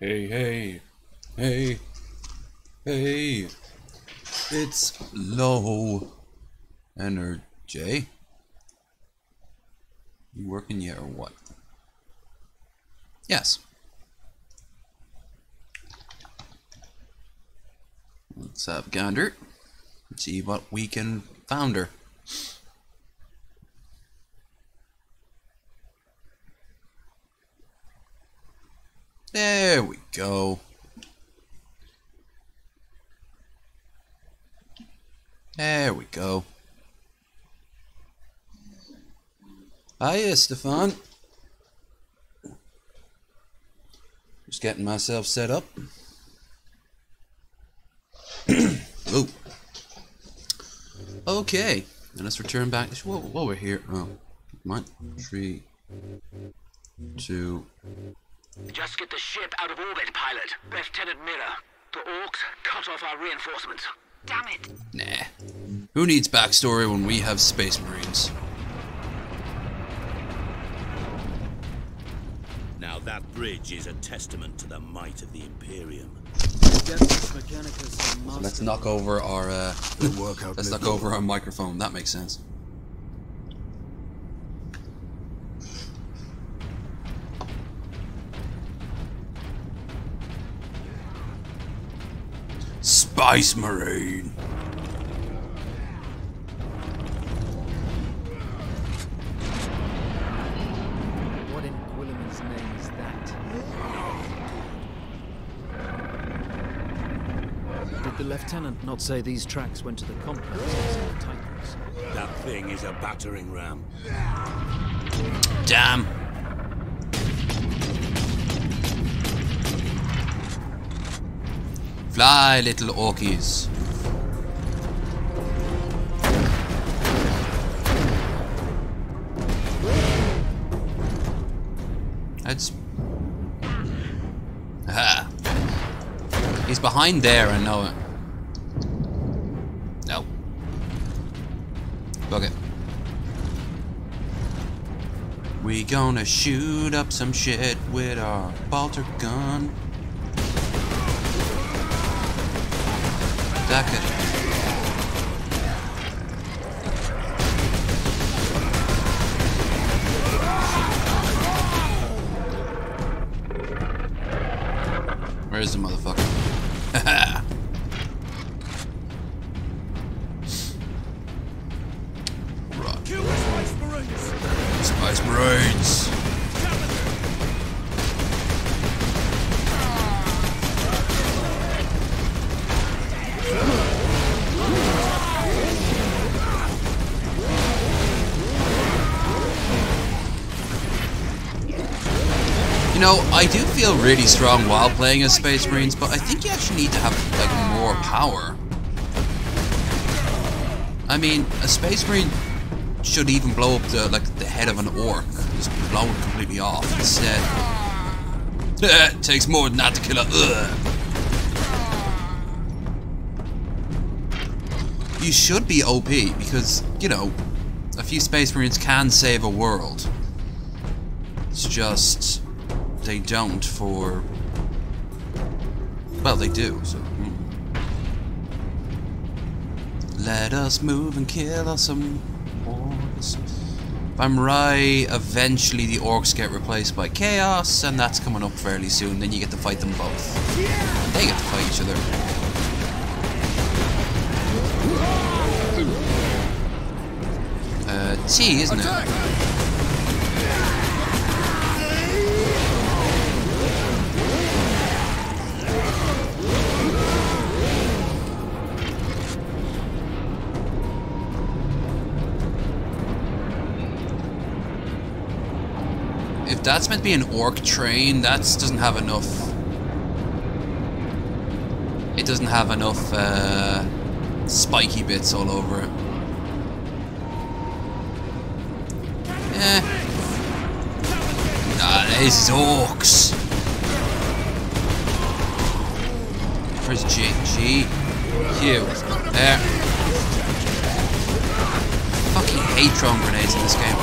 Hey, hey, hey, hey, it's low energy. You working yet or what? Yes. Let's have a gander. Let's see what we can found her. There we go. There we go. Hiya, Stefan. Just getting myself set up. Ooh. Okay, and let's return back. While we're here, oh, come on. 3, 2. Just get the ship out of orbit, pilot. Lieutenant Miller. The orcs cut off our reinforcements. Damn it. Nah. Who needs backstory when we have Space Marines? Now that bridge is a testament to the might of the Imperium. So let's knock over our let's knock over our microphone. That makes sense. Space Marine. What in Quilliman's name is that? Did the lieutenant not say these tracks went to the complex of the Titans? That thing is a battering ram. Damn. Fly, little orkies. That's... Aha. He's behind there, I know it. No. Fuck it. We gonna shoot up some shit with our bolter gun. That could... Where's the motherfucker? Haha. Right. Kill the Spice Marines! Spice Marines! You know, I do feel really strong while playing as Space Marines, but I think you actually need to have, like, more power. I mean, a Space Marine should even blow up the, like, the head of an orc. Just blow it completely off instead. It takes more than that to kill a... You should be OP, because, you know, a few Space Marines can save a world. It's just... they don't for... well, they do, so... Let us move and kill us some orcs. If I'm right, eventually the orcs get replaced by chaos, and that's coming up fairly soon. Then you get to fight them both. And they get to fight each other. T, isn't it? If that's meant to be an orc train, that doesn't have enough. It doesn't have enough spiky bits all over it. Eh. Ah, this is orcs. Where's G? G. Q. There. Fucking hate throwing grenades in this game.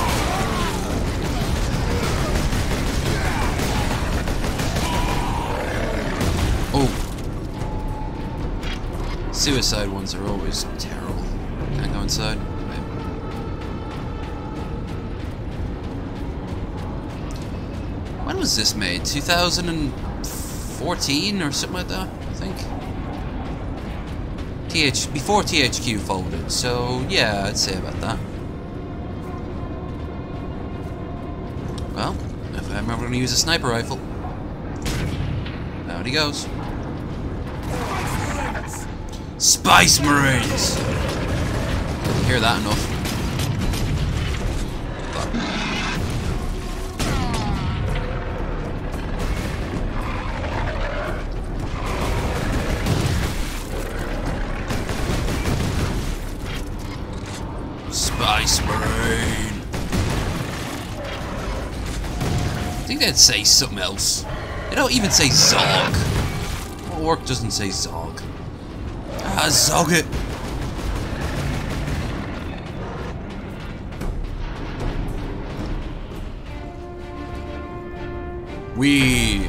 Suicide ones are always terrible. Can't go inside. Wait. When was this made? 2014 or something like that, I think. Before THQ folded, so yeah, I'd say about that. Well, if I'm ever going to use a sniper rifle, out he goes. Spice Marines! Didn't hear that enough. Spice Marine! I think they'd say something else. They don't even say Zog. What orc doesn't say Zog? Ah, Zog it! We.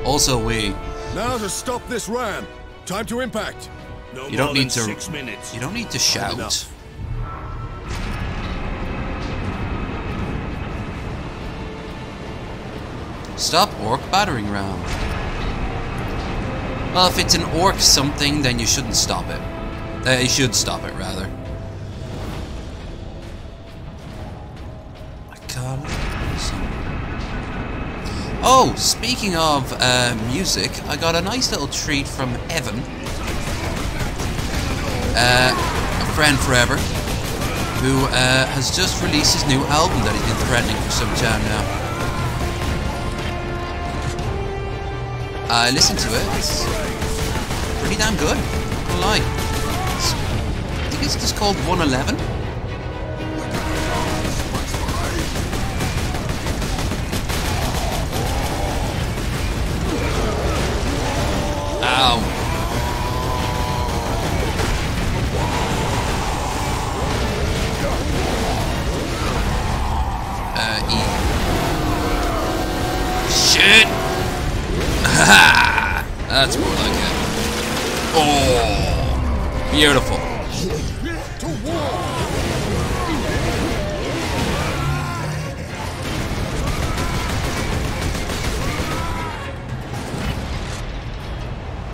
Also we. Now to stop this ram. Time to impact. No You don't more need than to. 6 minutes. You don't need to shout. enough. Stop orc battering ram. Well, if it's an orc something, then you shouldn't stop it. You should stop it, rather. I call it. Oh, speaking of music, I got a nice little treat from Evan, a friend forever, who has just released his new album that he's been threatening for some time now. I listened to it. It's pretty damn good. Not gonna lie. I think it's just called 111. Ow. E. Shit! Haha! That's more like it. Oh! Beautiful.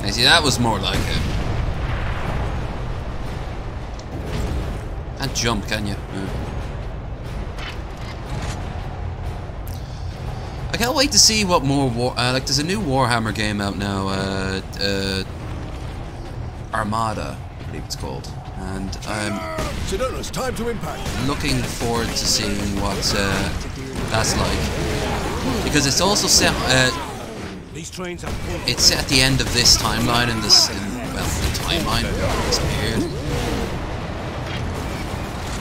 I see, that was more like it. Can't jump, can you? No. I can't wait to see what more like there's a new Warhammer game out now, Armada, I believe it's called, and I'm Sedona's time to impact. looking forward to seeing what that's like, because it's also set. These trains are full. It's set at the end of this timeline, and well, the timeline disappeared,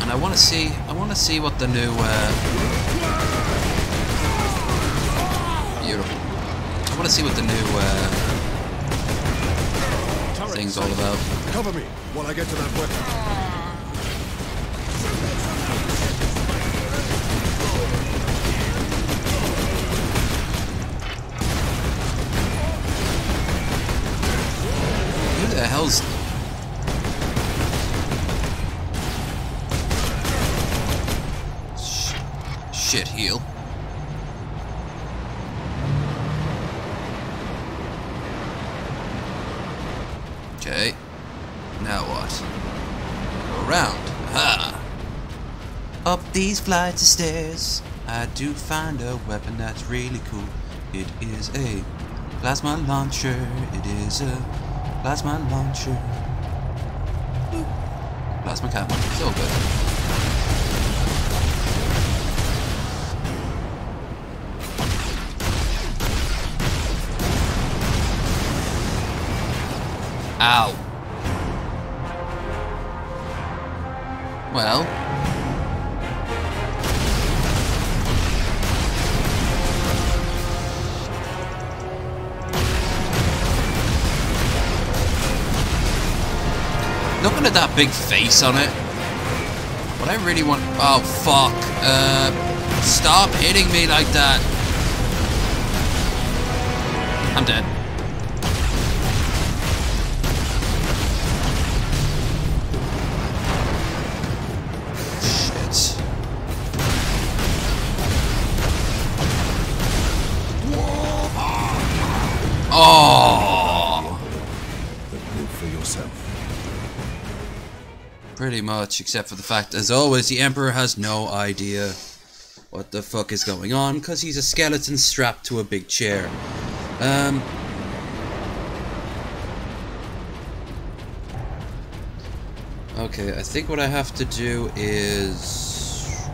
and I want to see what the new. Beautiful. I want to see what the new thing's all about. Cover me while I get to that weapon. Who the hell's... Shit heel. Okay, now what? Go around. Ha! Up these flights of stairs, I do find a weapon that's really cool. It is a plasma launcher. It is a plasma launcher. Boop. Plasma cap. So good. Ow. Well. Looking at that big face on it. What I really want... Oh, fuck. Stop hitting me like that. I'm dead. Pretty much, except for the fact, as always, the Emperor has no idea what the fuck is going on, because he's a skeleton strapped to a big chair. Okay, I think what I have to do is...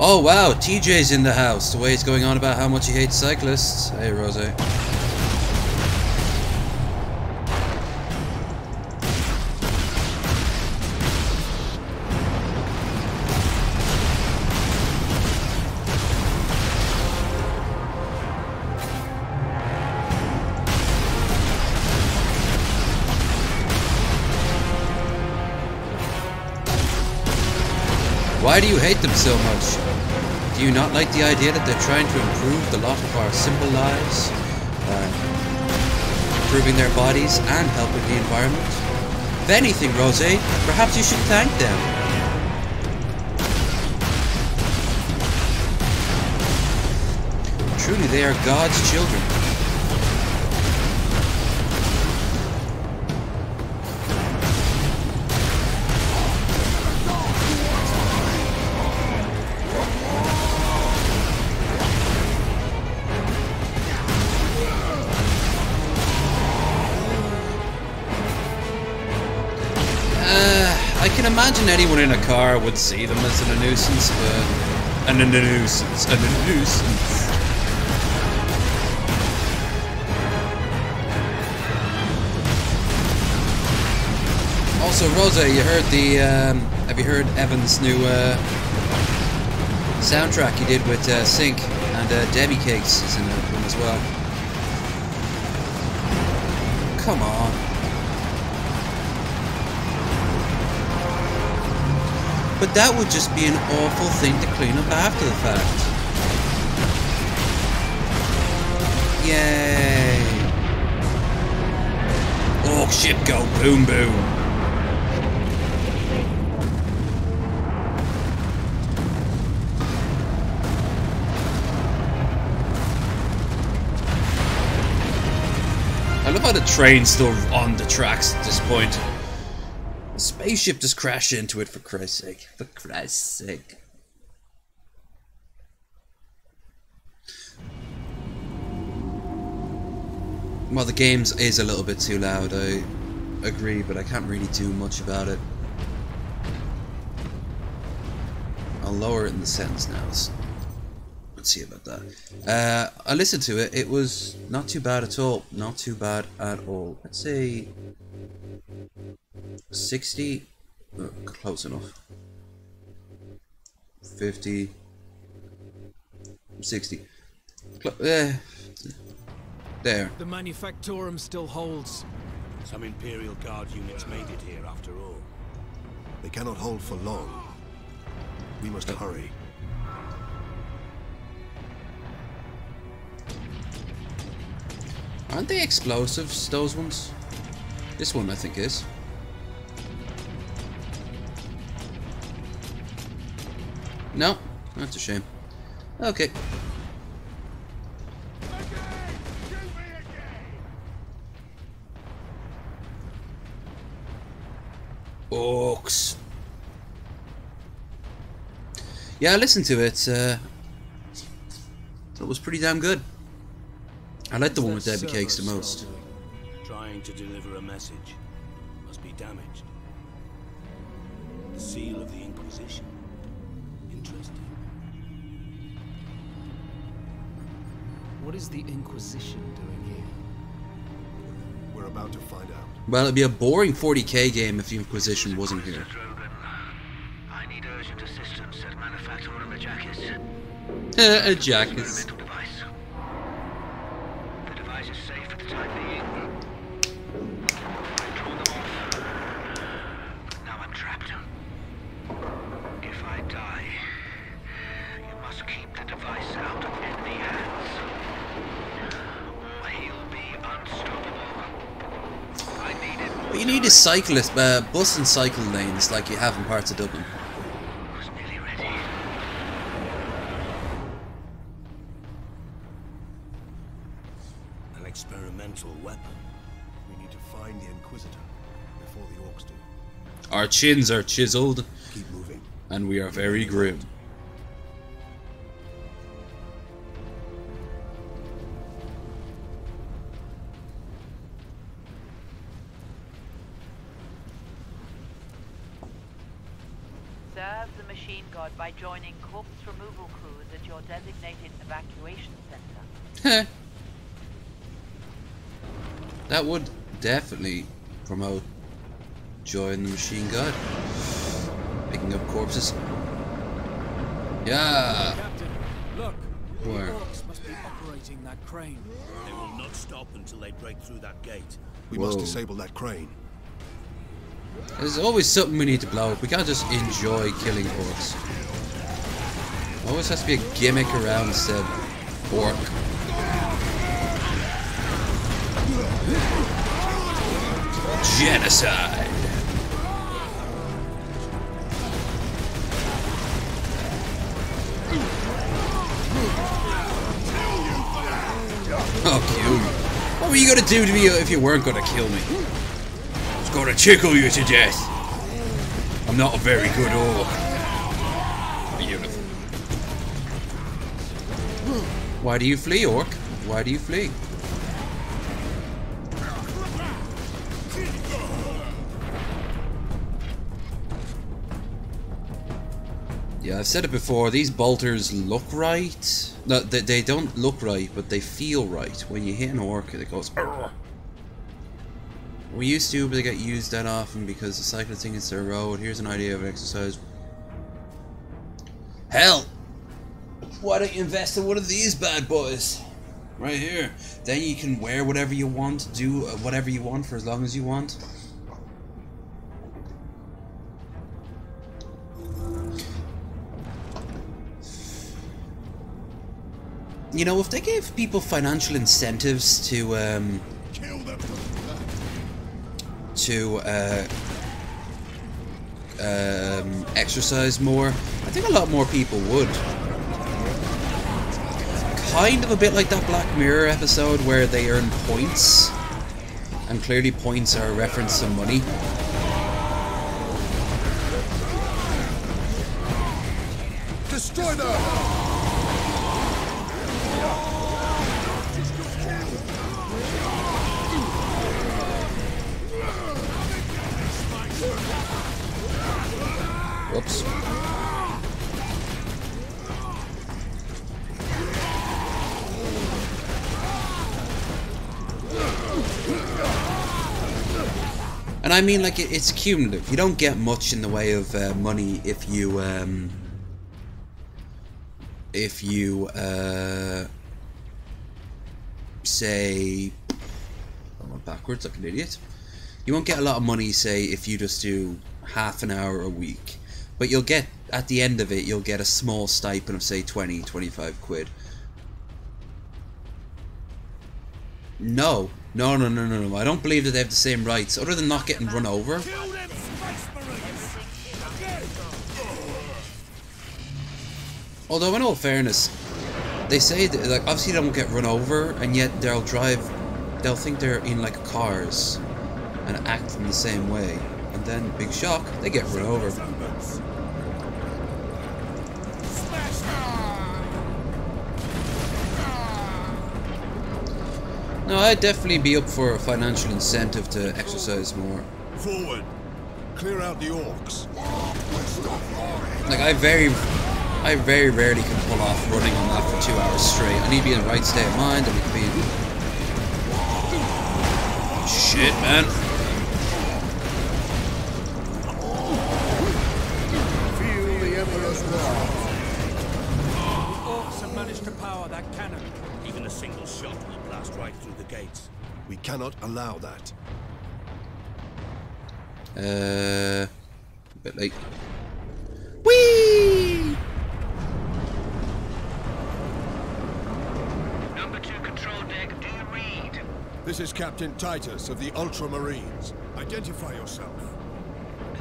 Oh wow, TJ's in the house, the way he's going on about how much he hates cyclists. Hey, Rose. Why do you hate them so much? Do you not like the idea that they're trying to improve the lot of our simple lives? Improving their bodies and helping the environment? If anything, Rose, perhaps you should thank them. Truly, they are God's children. I can imagine anyone in a car would see them as a nuisance, but... a nuisance. Also, Rosa, you heard the, have you heard Evan's new, soundtrack he did with, Sync, and, Debbie Cakes is in one as well. Come on. But that would just be an awful thing to clean up after the fact. Yay! Orc ship go boom boom. I love how the train's still on the tracks at this point. The spaceship just crashed into it, for Christ's sake. For Christ's sake. Well, the game is a little bit too loud, I agree, but I can't really do much about it. I'll lower it in the settings now. Let's see about that. I listened to it. It was not too bad at all. Not too bad at all. Let's say 60. Oh, close enough. 50. 60. There. The Manufactorum still holds. Some Imperial Guard units made it here after all. They cannot hold for long. We must hurry. Aren't they explosives, those ones? This one, I think, is. No, that's a shame. Okay. Orcs. Yeah, I listened to it. It was pretty damn good. I like the one with Debbie Cakes the most. Trying to deliver a message. Must be damaged. The seal of the Inquisition. Interesting. What is the Inquisition doing here? We're about to find out. Well, it'd be a boring 40k game if the Inquisition wasn't here. I need urgent assistance at Manufactorum Ajakis. A jacket. The device is safe for the time being. I draw them off. Now I'm trapped. If I die, you must keep the device out of enemy hands, or he'll be unstoppable. I need it. What you need is cyclist, bus and cycle lanes like you have in parts of Dublin. Was nearly ready. An experimental weapon. We need to find the Inquisitor before the orcs do. Our chins are chiseled, Keep moving. and we are very grim. Serve the machine god by joining corpse removal crews at your designated evacuation center. That would definitely promote join the machine god. Picking up corpses. Yeah. Captain, look. Where? The orcs must be operating that crane. They will not stop until they break through that gate. We must Whoa. disable that crane. There's always something we need to blow up. We can't just enjoy killing orcs. Always has to be a gimmick around said orc. Genocide. Oh, kill you. What were you gonna do to me if you weren't gonna kill me? I was gonna tickle you to death. I'm not a very good orc. Beautiful. Why do you flee, orc? Why do you flee? Yeah, I've said it before, these bolters look right. No, they don't look right, but they feel right. When you hit an orc, it goes, "Argh." We used to, but they get used that often because the cycle thing is their road. Here's an idea of an exercise. Hell! Why don't you invest in one of these bad boys? Right here. Then you can wear whatever you want, do whatever you want for as long as you want. You know, if they gave people financial incentives to exercise more, I think a lot more people would. Kind of a bit like that Black Mirror episode where they earn points, and clearly points are a reference to money. Destroy them! Whoops. And I mean, like, it's cumulative. You don't get much in the way of money if you say, I went backwards like an idiot. You won't get a lot of money, say, if you just do half an hour a week. But you'll get, at the end of it, you'll get a small stipend of, say, 20, 25 quid. No. No. I don't believe that they have the same rights, other than not getting run over. Although, in all fairness, they say that, like, obviously they don't get run over, and yet they'll think they're in, like, cars, and act in the same way. And then, big shock, they get run over. No, I'd definitely be up for a financial incentive to exercise more. Forward! Clear out the orcs. Like, I very rarely can pull off running on that for 2 hours straight. I need to be in the right state of mind, and it can be... Shit, man. Feel the Emperor's wrath. The orcs have managed to power that cannon. Even a single shot will blast right through the gates. We cannot allow that. A bit late. Whee! Number 2 control deck, do you read? This is Captain Titus of the Ultramarines. Identify yourself.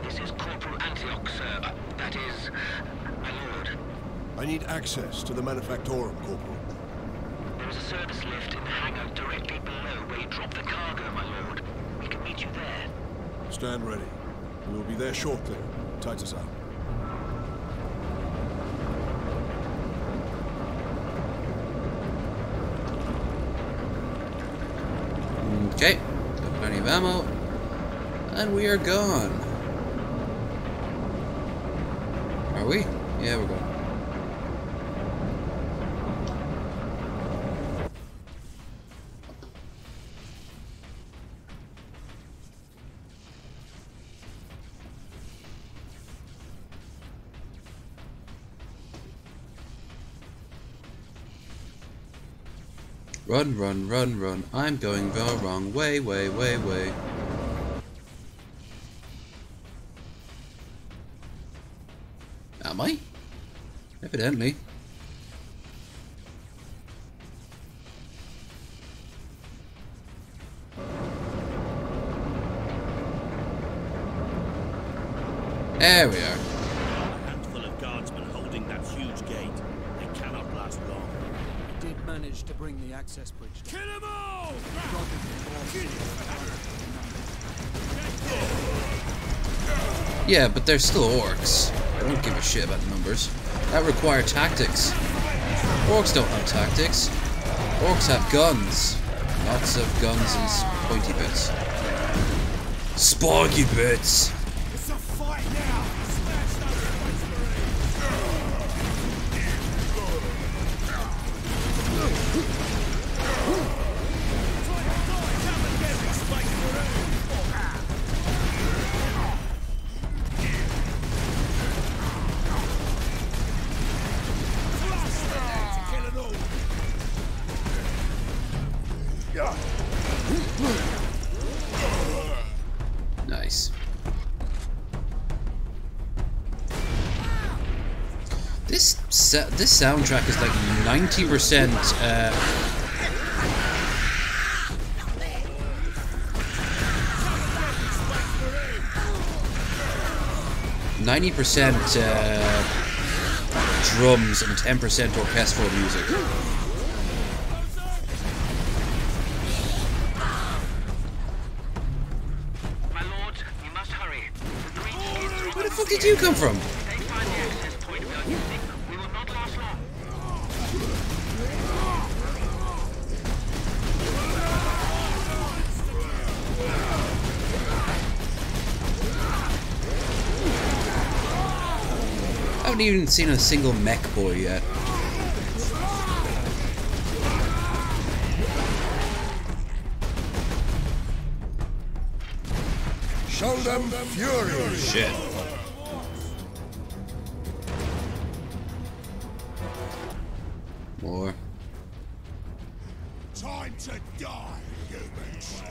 This is Corporal Antioch, sir. That is, my lord. I need access to the Manufactorum, Corporal. There is a service lift in the hangar directly below where you drop the cargo, my lord. We can meet you there. Stand ready. We'll be there shortly. Titus out. Okay, got plenty of ammo, and we are gone. Are we? Yeah, we're gone. Run, run, run, run. I'm going the wrong way, way, way, way. Am I? Evidently. There we are. A handful of guardsmen holding that huge gate. They cannot last long. Did manage to bring the access bridge down. Kill them all! Yeah, but they're still orcs. I don't give a shit about the numbers. That require tactics. Orcs don't have tactics. Orcs have guns. Lots of guns and pointy bits. Spiky bits! It's a fight now! Smash those Nice. This soundtrack is like 90% 90% drums and 10% orchestral music. My lords, we must hurry. The breach is Where the fuck did you come from? If they find the access point we are using, we will not last long. I haven't even seen a single mech boy yet. Show them fury! Shit. More. Time to die, humans!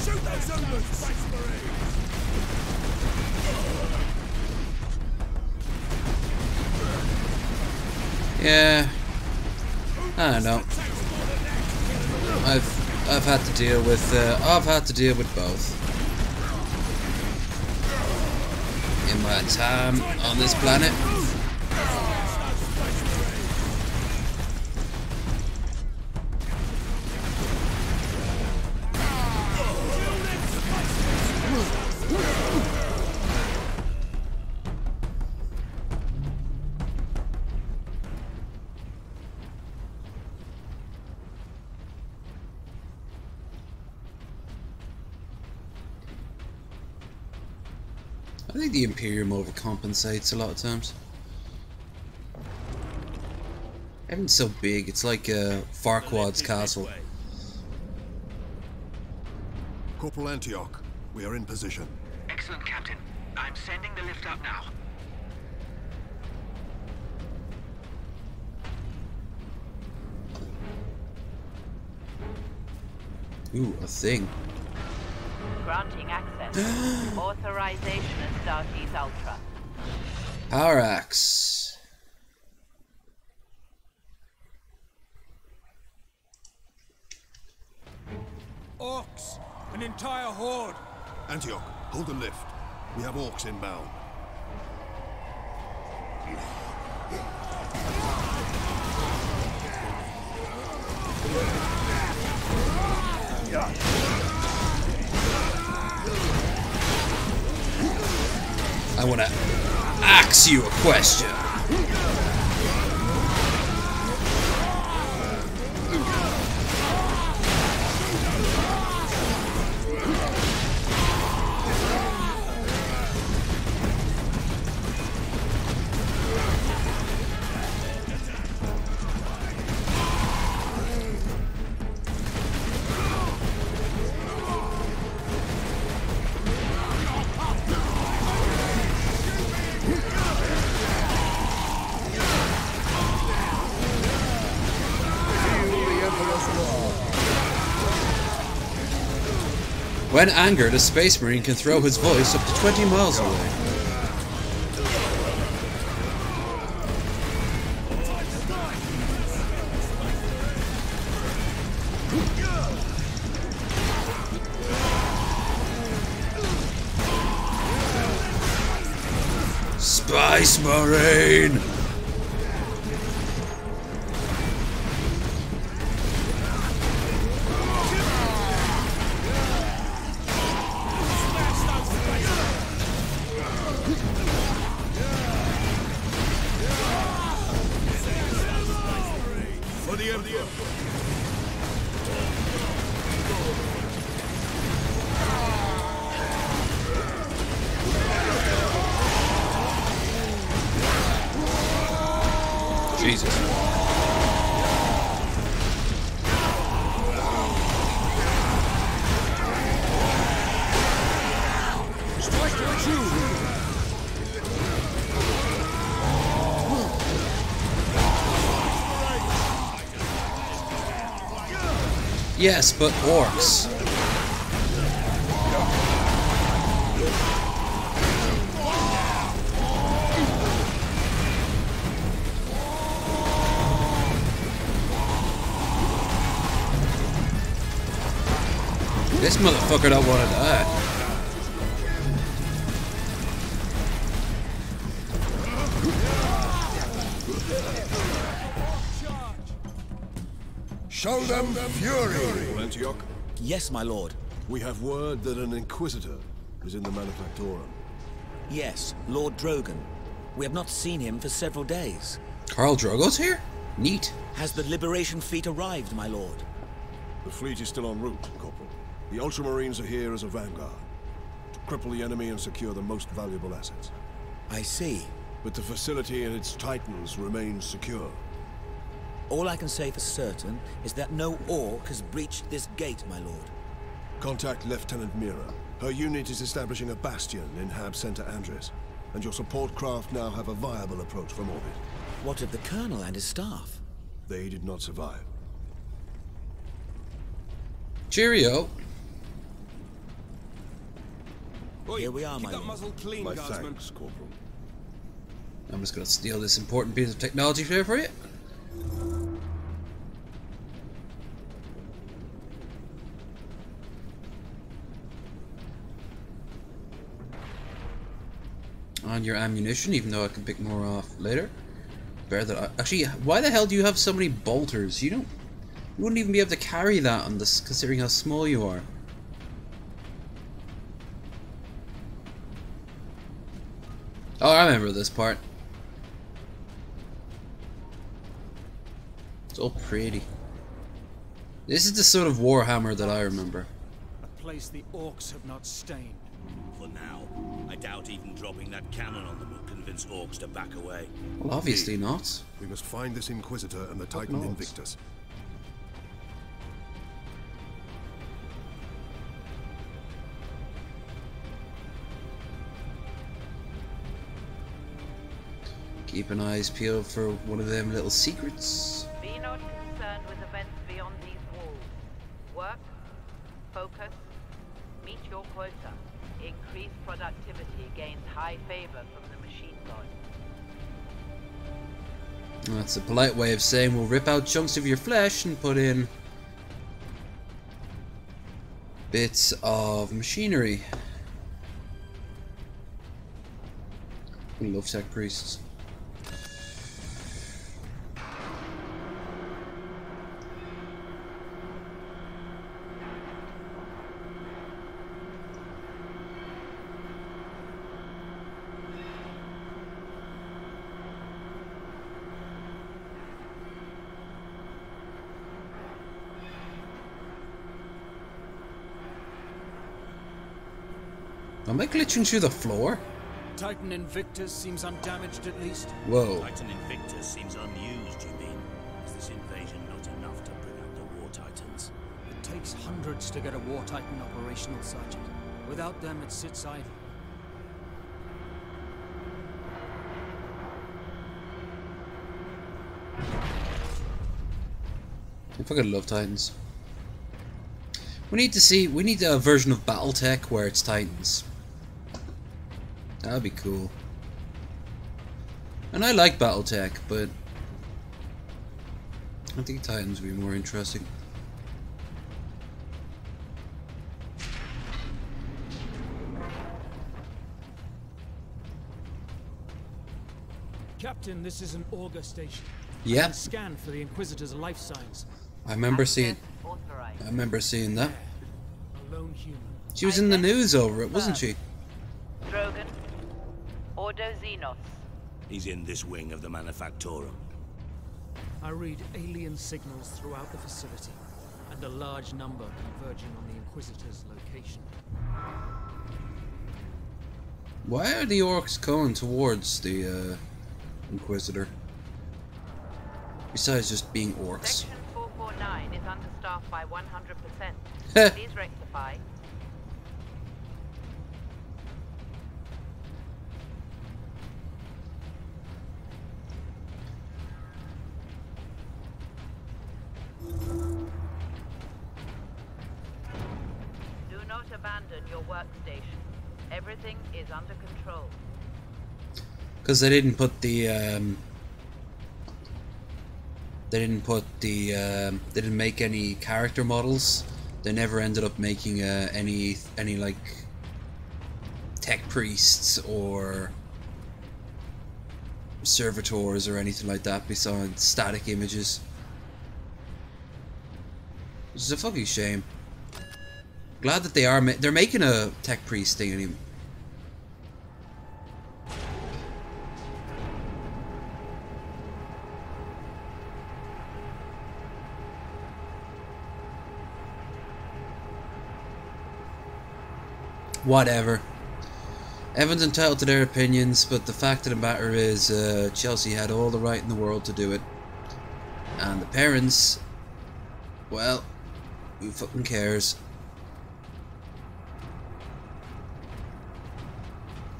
Shoot those Zulus, Space Marines! Yeah. I don't know. I've had to deal with both in my time on this planet. I think the Imperium overcompensates a lot of times. Everything's so big, it's like Farquaad's castle. Corporal Antioch, we are in position. Excellent, Captain. I'm sending the lift up now. Ooh, a thing. Granting access. Authorization Astartes Ultra. Power axe. Orcs! An entire horde! Antioch, hold the lift. We have orcs inbound. want to ask you a question. When angered, a Space Marine can throw his voice up to 20 miles away. Space Marine! Jesus. Yes, but orcs. This motherfucker don't want to die. Show them fury! Antioch, Yes, my lord. we have word that an Inquisitor is in the Manufactorum. Yes, Lord Drogon. We have not seen him for several days. Khal Drogo's here? Neat. Has the Liberation fleet arrived, my lord? The fleet is still en route, Corporal. The Ultramarines are here as a vanguard, to cripple the enemy and secure the most valuable assets. I see. But the facility and its titans remain secure. All I can say for certain is that no orc has breached this gate, my lord. Contact Lieutenant Mira. Her unit is establishing a bastion in Hab Center Andres, and your support craft now have a viable approach from orbit. What of the Colonel and his staff? They did not survive. Cheerio. Here we are, my lord. My thanks, Corporal. I'm just gonna steal this important piece of technology here for you. On your ammunition, even though I can pick more off later. Bear that. Actually, why the hell do you have so many bolters? You wouldn't even be able to carry that on this, considering how small you are. Oh, I remember this part. It's all pretty. This is the sort of Warhammer that I remember. A place the orcs have not stained. For now, I doubt even dropping that cannon on them will convince orcs to back away. Well, obviously not. We must find this Inquisitor and the Titan not? Invictus. Keep an eyes peeled for one of them little secrets. Be not concerned with events beyond these walls. Work, focus, meet your quota. Increased productivity gains high favor from the machine god. That's a polite way of saying we'll rip out chunks of your flesh and put in bits of machinery. We love tech priests. Am I glitching through the floor? Titan Invictus seems undamaged at least. Whoa. Titan Invictus seems unused, you mean? Is this invasion not enough to bring out the War Titans? It takes hundreds to get a War Titan operational, Sergeant. Without them, it sits idle. I fucking love Titans. We need a version of BattleTech where it's Titans. That'd be cool. And I like BattleTech, but I think Titans would be more interesting. Captain, this is an auger station. Yeah, Scan for the Inquisitor's life signs. I remember seeing. Access authorized. I remember seeing that. A lone human. She was in the news over it, wasn't she? Drogon. Ordo Xenos. He's in this wing of the Manufactorum. I read alien signals throughout the facility, and a large number converging on the Inquisitor's location. Why are the orcs going towards the Inquisitor? Besides just being orcs. Section 449 is understaffed by 100%. Please rectify. Do not abandon your workstation. Everything is under control. Because they didn't put the they didn't make any character models. They never ended up making any like tech priests or servitors or anything like that besides static images. Which is a fucking shame. Glad that they are they're making a tech priest thing anyway. Whatever. Everyone's entitled to their opinions, but the fact of the matter is Chelsea had all the right in the world to do it. And the parents, well, who fucking cares?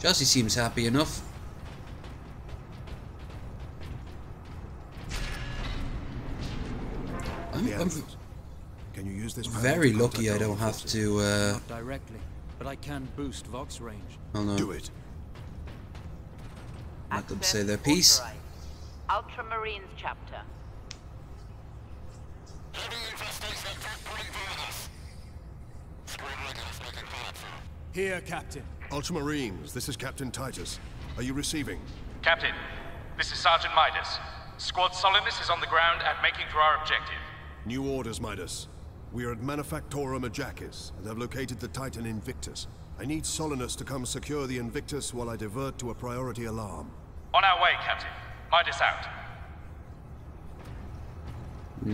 Chelsea seems happy enough. I'm Can you use this very panel to lucky I contact don't our have forces? to Not directly, but I can boost Vox range. oh no. Do it. Let them Access say their piece. authorized. Ultramarines chapter. Here, Captain. Ultramarines, this is Captain Titus. Are you receiving? Captain, this is Sergeant Midas. Squad Solidus is on the ground and making for our objective. New orders, Midas. We are at Manufactorum Ajakis and have located the Titan Invictus. I need Solinus to come secure the Invictus while I divert to a priority alarm. On our way, Captain. Midas out.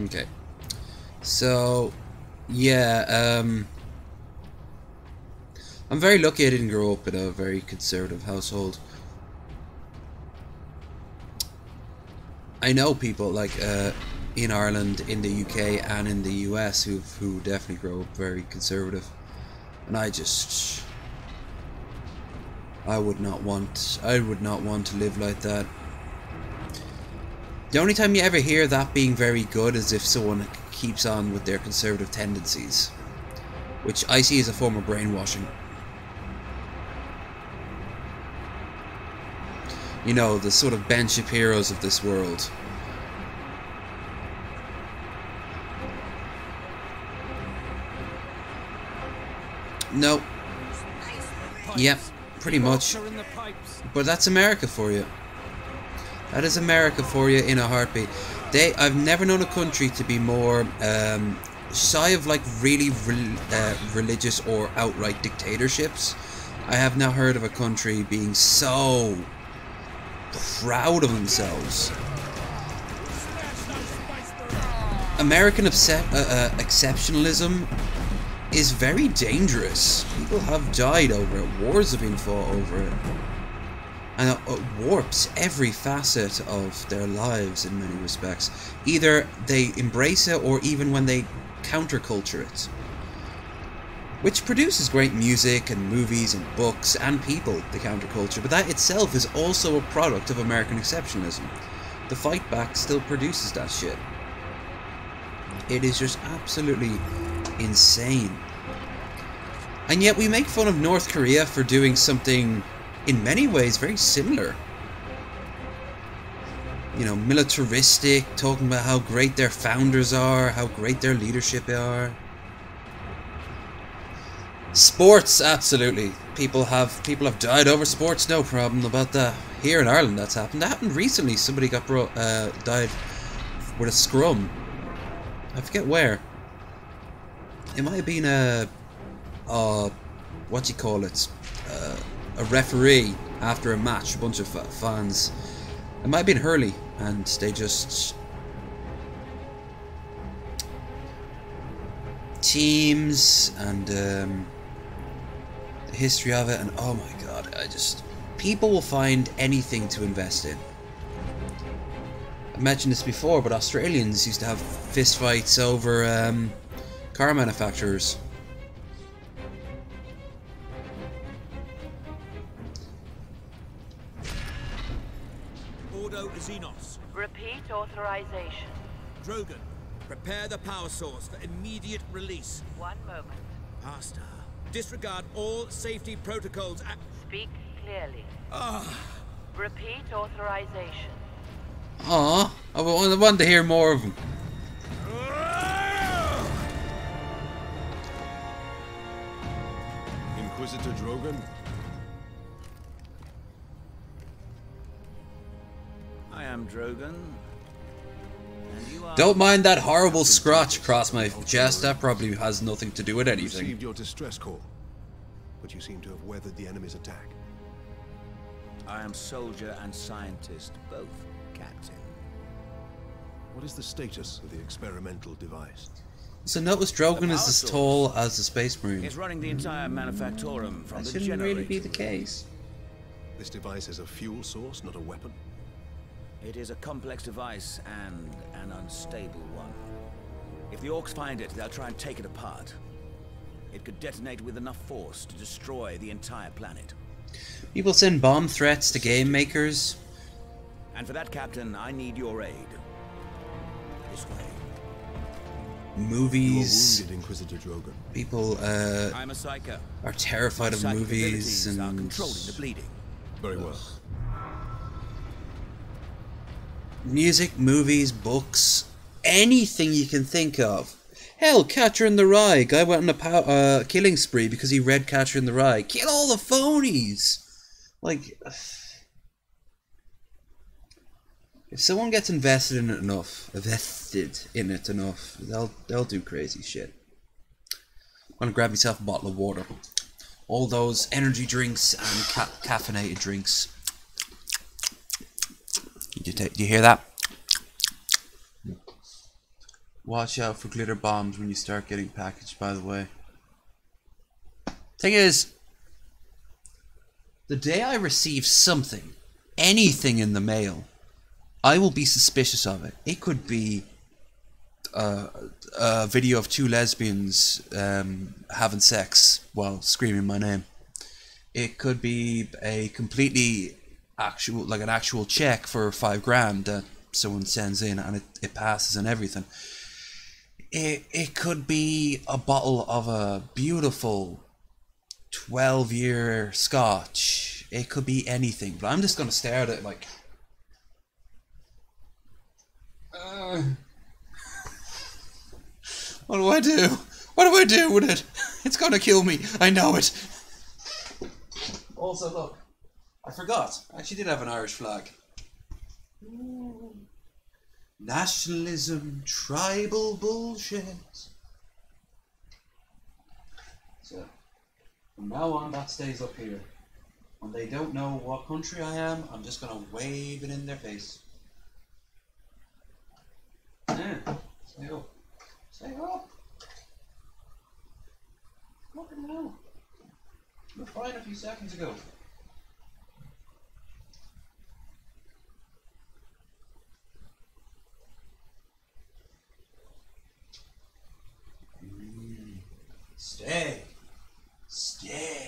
Okay. So, yeah, I'm very lucky I didn't grow up in a very conservative household. I know people like in Ireland, in the UK, and in the US who definitely grow up very conservative, and I would not want to live like that. The only time you ever hear that being very good is if someone keeps on with their conservative tendencies, which I see as a form of brainwashing. You know, the sort of Ben Shapiro's of this world. No. Yep, pretty much. But that's America for you. That is America for you in a heartbeat. I've never known a country to be more shy of like really religious or outright dictatorships. I have now heard of a country being so proud of themselves. American exceptionalism is very dangerous. People have died over it. Wars have been fought over it. And it warps every facet of their lives in many respects. Either they embrace it or even when they counterculture it. Which produces great music and movies and books and people, the counterculture. But that itself is also a product of American exceptionalism. The fight back still produces that shit. It is just absolutely insane. And yet we make fun of North Korea for doing something in many ways very similar. You know, militaristic, talking about how great their founders are, how great their leadership are. Sports, absolutely. People have died over sports, no problem about that. Here in Ireland that's happened. That happened recently. Somebody got died with a scrum. I forget where. It might have been what do you call it? A referee after a match, a bunch of fans. It might have been Hurley, and they just teams and the history of it, and oh my god, people will find anything to invest in. I mentioned this before, but Australians used to have fistfights over car manufacturers. Ordo Xenos. Repeat authorization. Drogon, prepare the power source for immediate release. 1 moment. Pastor, disregard all safety protocols and... Speak clearly. Repeat authorization. Aw, I wanted to hear more of them. Inquisitor Drogon? I am Drogon. And you are... Don't mind that horrible scratch across my chest. That probably has nothing to do with anything. Received your distress call, but you seem to have weathered the enemy's attack. I am soldier and scientist, both, Captain. What is the status of the experimental device? So notice Drogon is as tall as the Space Marine. It's running the entire manufactorum from That the shouldn't really be generator. the case. This device is a fuel source, not a weapon. It is a complex device and an unstable one. If the orcs find it, they'll try and take it apart. It could detonate with enough force to destroy the entire planet. People send bomb threats to game makers. And for that, Captain, I need your aid. This way. Movies. You are wounded, Inquisitor Drogon. People I'm a psyker. are terrified of Psychic movies abilities are and controlling the bleeding. Very well. music, movies, books, anything you can think of. Hell, Catcher in the Rye. Guy went on a killing spree because he read Catcher in the Rye. Kill all the phonies. Like, if someone gets invested in it enough, they'll do crazy shit. I'm gonna grab myself a bottle of water. All those energy drinks and caffeinated drinks. Do you hear that? Watch out for glitter bombs when you start getting packaged, by the way. Thing is, the day I receive something, anything in the mail, I will be suspicious of it. It could be a video of two lesbians having sex while screaming my name. It could be a completely an actual check for $5,000 that someone sends in and it passes and everything. It could be a bottle of a beautiful 12-year scotch. It could be anything, but I'm just gonna stare at it like what do I do? What do I do with it? It's gonna kill me. I know it. Also, look, I forgot. I actually did have an Irish flag. Ooh. Nationalism, tribal bullshit. So, from now on, that stays up here. When they don't know what country I am, I'm just gonna wave it in their face. Yeah, stay up. Stay up. seconds ago. Stay. Stay.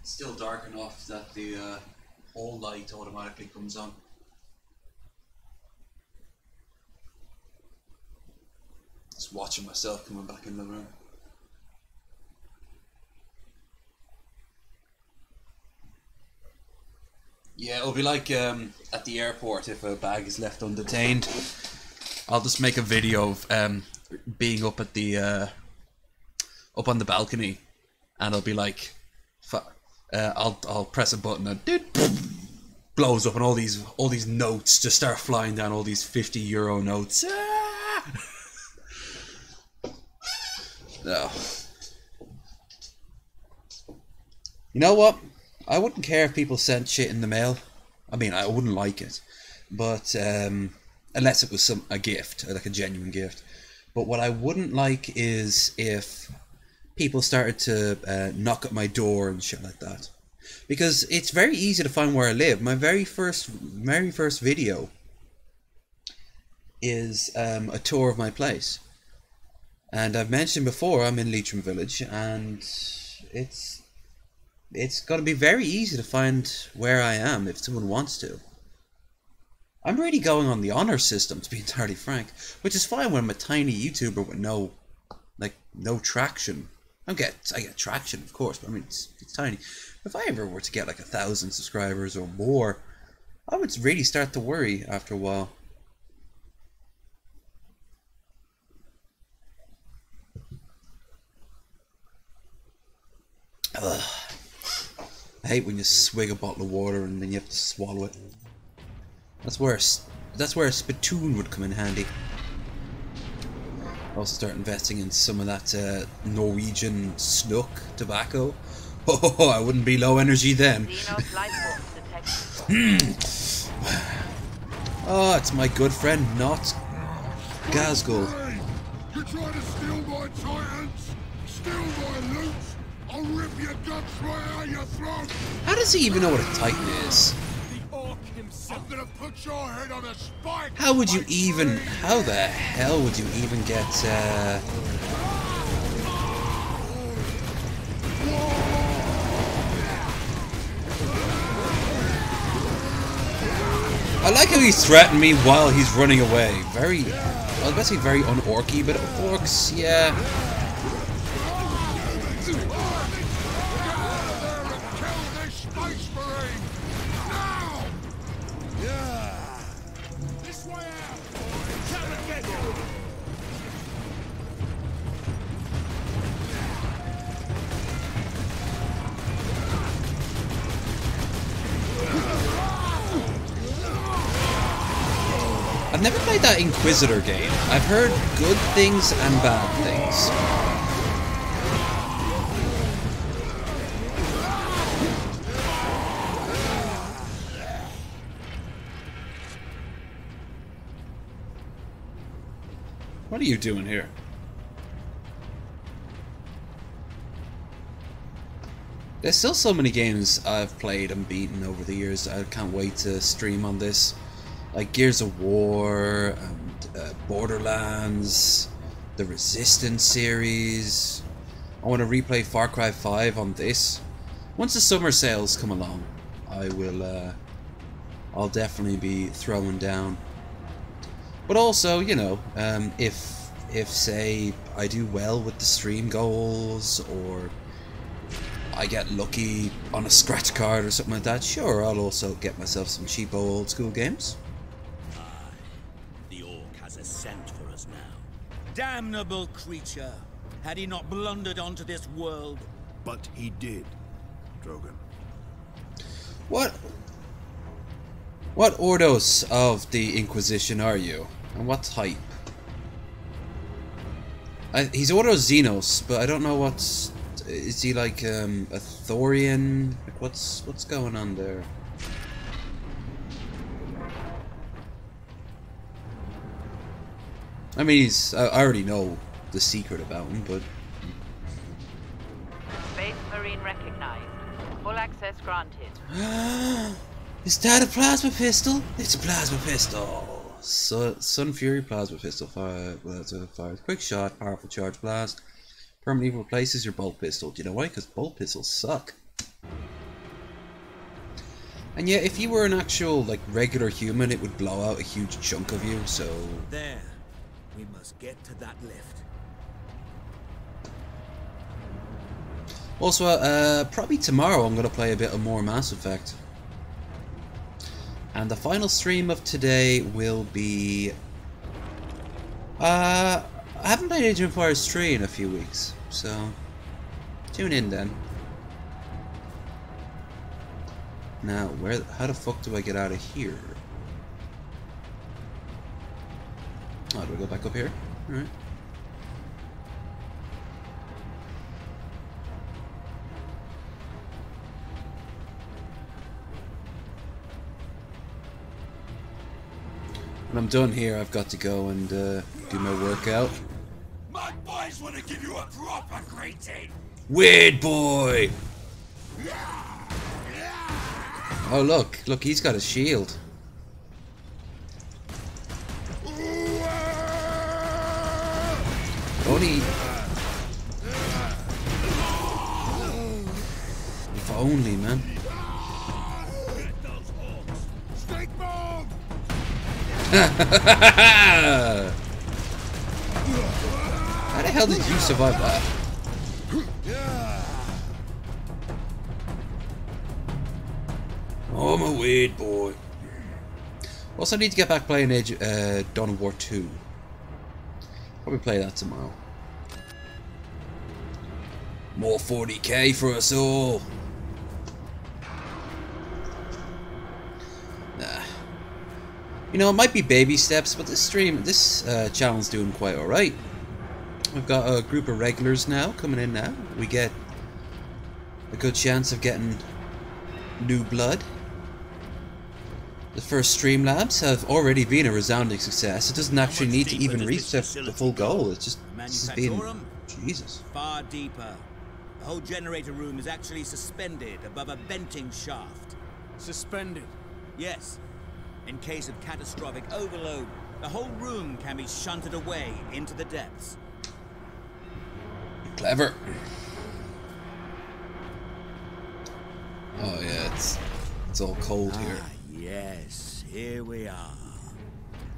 Still dark enough that the whole light automatically comes on. Just watching myself coming back in the room. Yeah, it'll be like at the airport if a bag is left undetained. I'll just make a video of being up at the up on the balcony, and I'll be like, I'll press a button and blows up, and all these notes just start flying down, all these €50 notes. No. You know what? I wouldn't care if people sent shit in the mail. I mean, I wouldn't like it, but unless it was a gift, like a genuine gift. But what I wouldn't like is if people started to knock at my door and shit like that, because it's very easy to find where I live. My very first video is a tour of my place, and I've mentioned before I'm in Leitrim Village, and it's got to be very easy to find where I am if someone wants to. I'm really going on the honor system, to be entirely frank, which is fine when I'm a tiny YouTuber with no traction. I get traction, of course, but I mean, it's tiny. If I ever were to get like 1,000 subscribers or more, I would really start to worry after a while. Ugh. I hate when you swig a bottle of water and then you have to swallow it. That's where a spittoon would come in handy. Also start investing in some of that Norwegian snook tobacco. Oh, I wouldn't be low energy then. Oh, it's my good friend, not Gazgul. You try to steal my titans, steal my loot, I'll rip your guts right out your throat. How does he even know what a titan is? I'm gonna put your head on a spike. How would you even? How the hell would you even get? I like how he threatened me while he's running away. Very, I was gonna say very un-orky, but orcs, yeah. I've never played that Inquisitor game. I've heard good things and bad things. What are you doing here? There's still so many games I've played and beaten over the years. I can't wait to stream on this. Like Gears of War, and Borderlands, the Resistance series. I want to replay Far Cry 5 on this. Once the summer sales come along, I'll definitely be throwing down. But also, you know, if say I do well with the stream goals, or I get lucky on a scratch card or something like that, sure, I'll also get myself some cheapo old school games. The Orc has a scent for us now. Damnable creature! Had he not blundered onto this world? But he did, Drogon. What Ordos of the Inquisition are you? And what type? He's Ordo Xenos, but I don't know what's... Is he like a Thorian? Like what's going on there? I mean, I already know the secret about him, but... Space Marine recognized. Full access granted. Is that a plasma pistol? It's a plasma pistol! Sun Fury plasma pistol. Fire quick shot, powerful charge blast. Permanently replaces your bolt pistol. Do you know why? Because bolt pistols suck. And yeah, if you were an actual, like, regular human, it would blow out a huge chunk of you, so... There. We must get to that lift. Also, probably tomorrow I'm going to play a bit of more Mass Effect. And the final stream of today will be... I haven't played Age of Empires 3 in a few weeks, so tune in then. Now, how the fuck do I get out of here? Oh, do I go back up here? Alright. When I'm done here, I've got to go and do my workout. My boys want to give you a proper greeting. Weird boy! Oh look, he's got a shield. Only... If only, man. How the hell did you survive that? Oh, I'm a weird boy. Also, I need to get back playing Dawn of War 2. Probably play that tomorrow. More 40k for us all. Nah. You know, it might be baby steps, but this channel's doing quite alright. We've got a group of regulars now coming in now. We get a good chance of getting new blood. The first Streamlabs have already been a resounding success. It doesn't actually need to even reach the full goal. It's just been... Jesus. Far deeper. The whole generator room is actually suspended above a venting shaft. Suspended? Yes. In case of catastrophic overload, the whole room can be shunted away into the depths. Clever. Oh yeah, it's all cold here. Yes, here we are.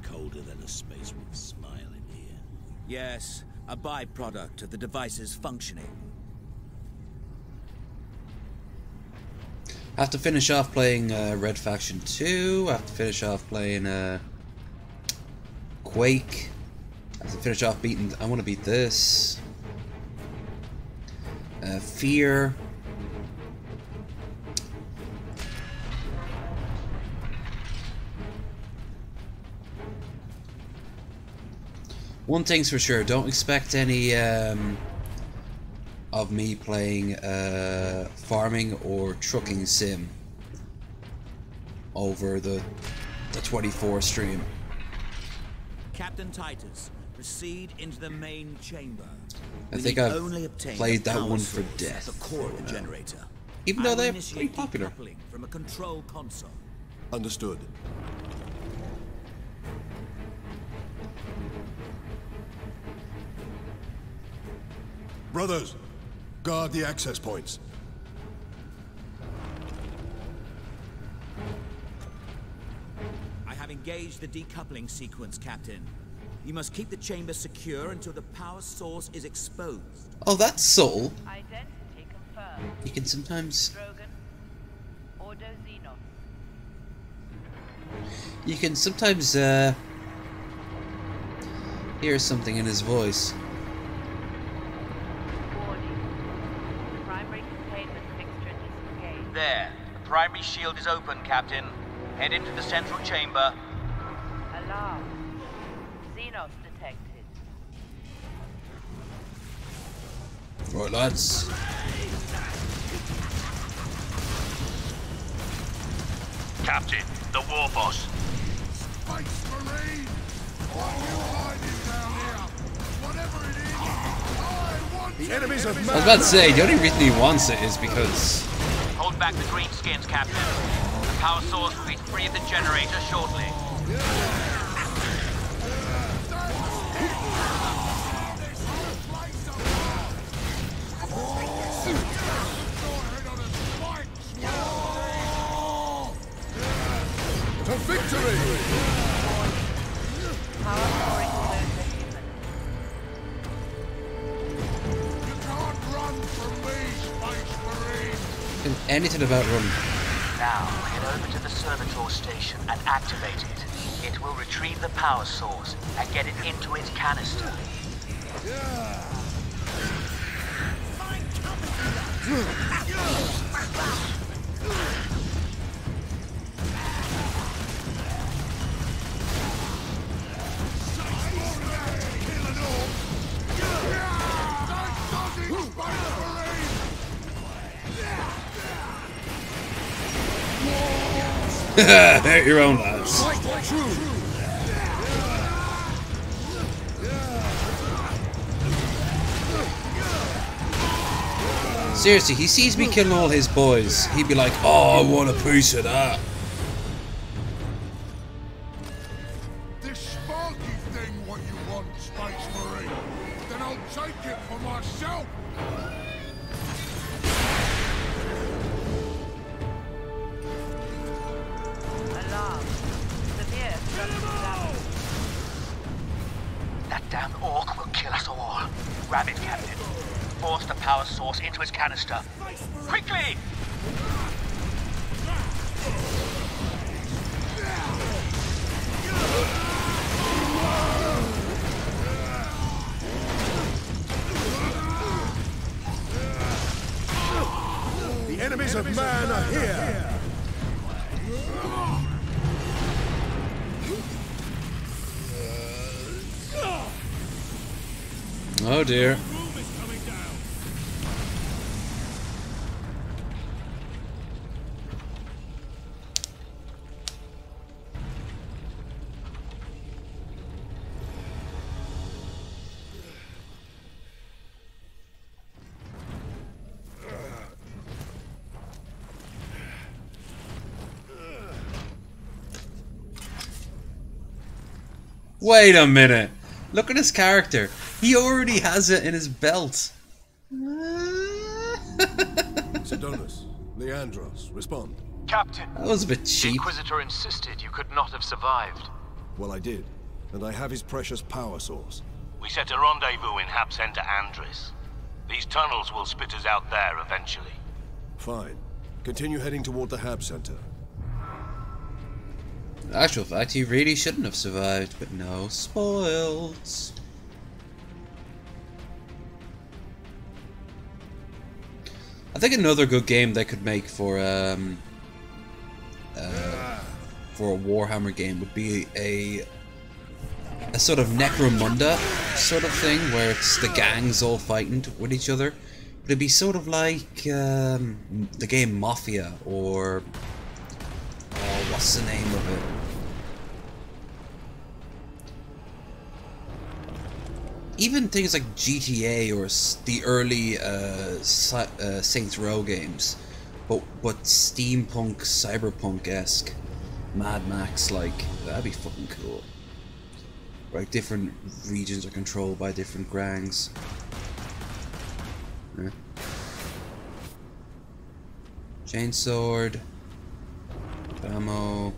Colder than a space with smile in here. Yes, a byproduct of the device's functioning. I have to finish off playing Red Faction 2. I have to finish off playing Quake. I have to finish off beating... I want to beat this. Fear. One thing's for sure, don't expect any of me playing farming or trucking sim over the 24 stream. Captain Titus, proceed into the main chamber. I think I've played that one for death. The core of the generator. Even though they're pretty popular. From a control console. Understood. Brothers, guard the access points. I have engaged the decoupling sequence, Captain. You must keep the chamber secure until the power source is exposed. Oh, that's subtle. Identity confirmed. You can sometimes... Drogan. Ordo Xenos. You can sometimes hear something in his voice. Warning. Primary containment fixture disengaged. There. The primary shield is open, Captain. Head into the central chamber. Alarm. Xenos detected. Right, lads. Captain, the war boss. Space Marine! What are you hiding down here? Whatever it is, I want the enemies of man. I was about to say, the only reason he wants it is because... Hold back the greenskins, Captain. The power source will be free of the generator shortly. To victory! Power core exclusive human. You can't run from me, Space Marine! Anything about run. Now, head over to the servitor station and activate it. It will retrieve the power source and get it into its canister. Hurt your own lads. Seriously, he sees me killing all his boys. He'd be like, oh, I want a piece of that. This sparky thing what you want, Space Marine? Then I'll take it for myself! Alarm. Severe structural damage. That damn orc will kill us all. Grab it, Captain. Force the power source into its canister. Quickly! The enemies of man are here! Oh dear. Wait a minute. Look at his character. He already has it in his belt. Sidonus, Leandros, respond. Captain, That was a bit the cheap. Inquisitor insisted you could not have survived. Well, I did. And I have his precious power source. We set a rendezvous in Hab Center Andres. These tunnels will spit us out there eventually. Fine. Continue heading toward the Hab Center. In actual fact, he really shouldn't have survived, but no, spoiled. I think another good game they could make for a Warhammer game would be a sort of Necromunda sort of thing, where it's the gangs all fighting with each other. But it'd be sort of like the game Mafia, or what's the name of it? Even things like GTA or the early Saints Row games, but steampunk, cyberpunk-esque, Mad Max, like, that'd be fucking cool. Right, different regions are controlled by different gangs. Yeah. Chainsword, ammo.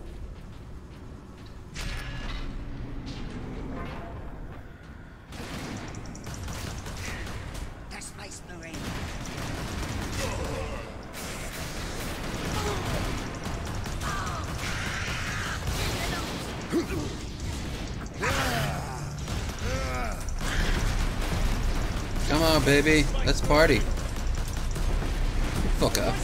Come on, baby, let's party. Fuck up.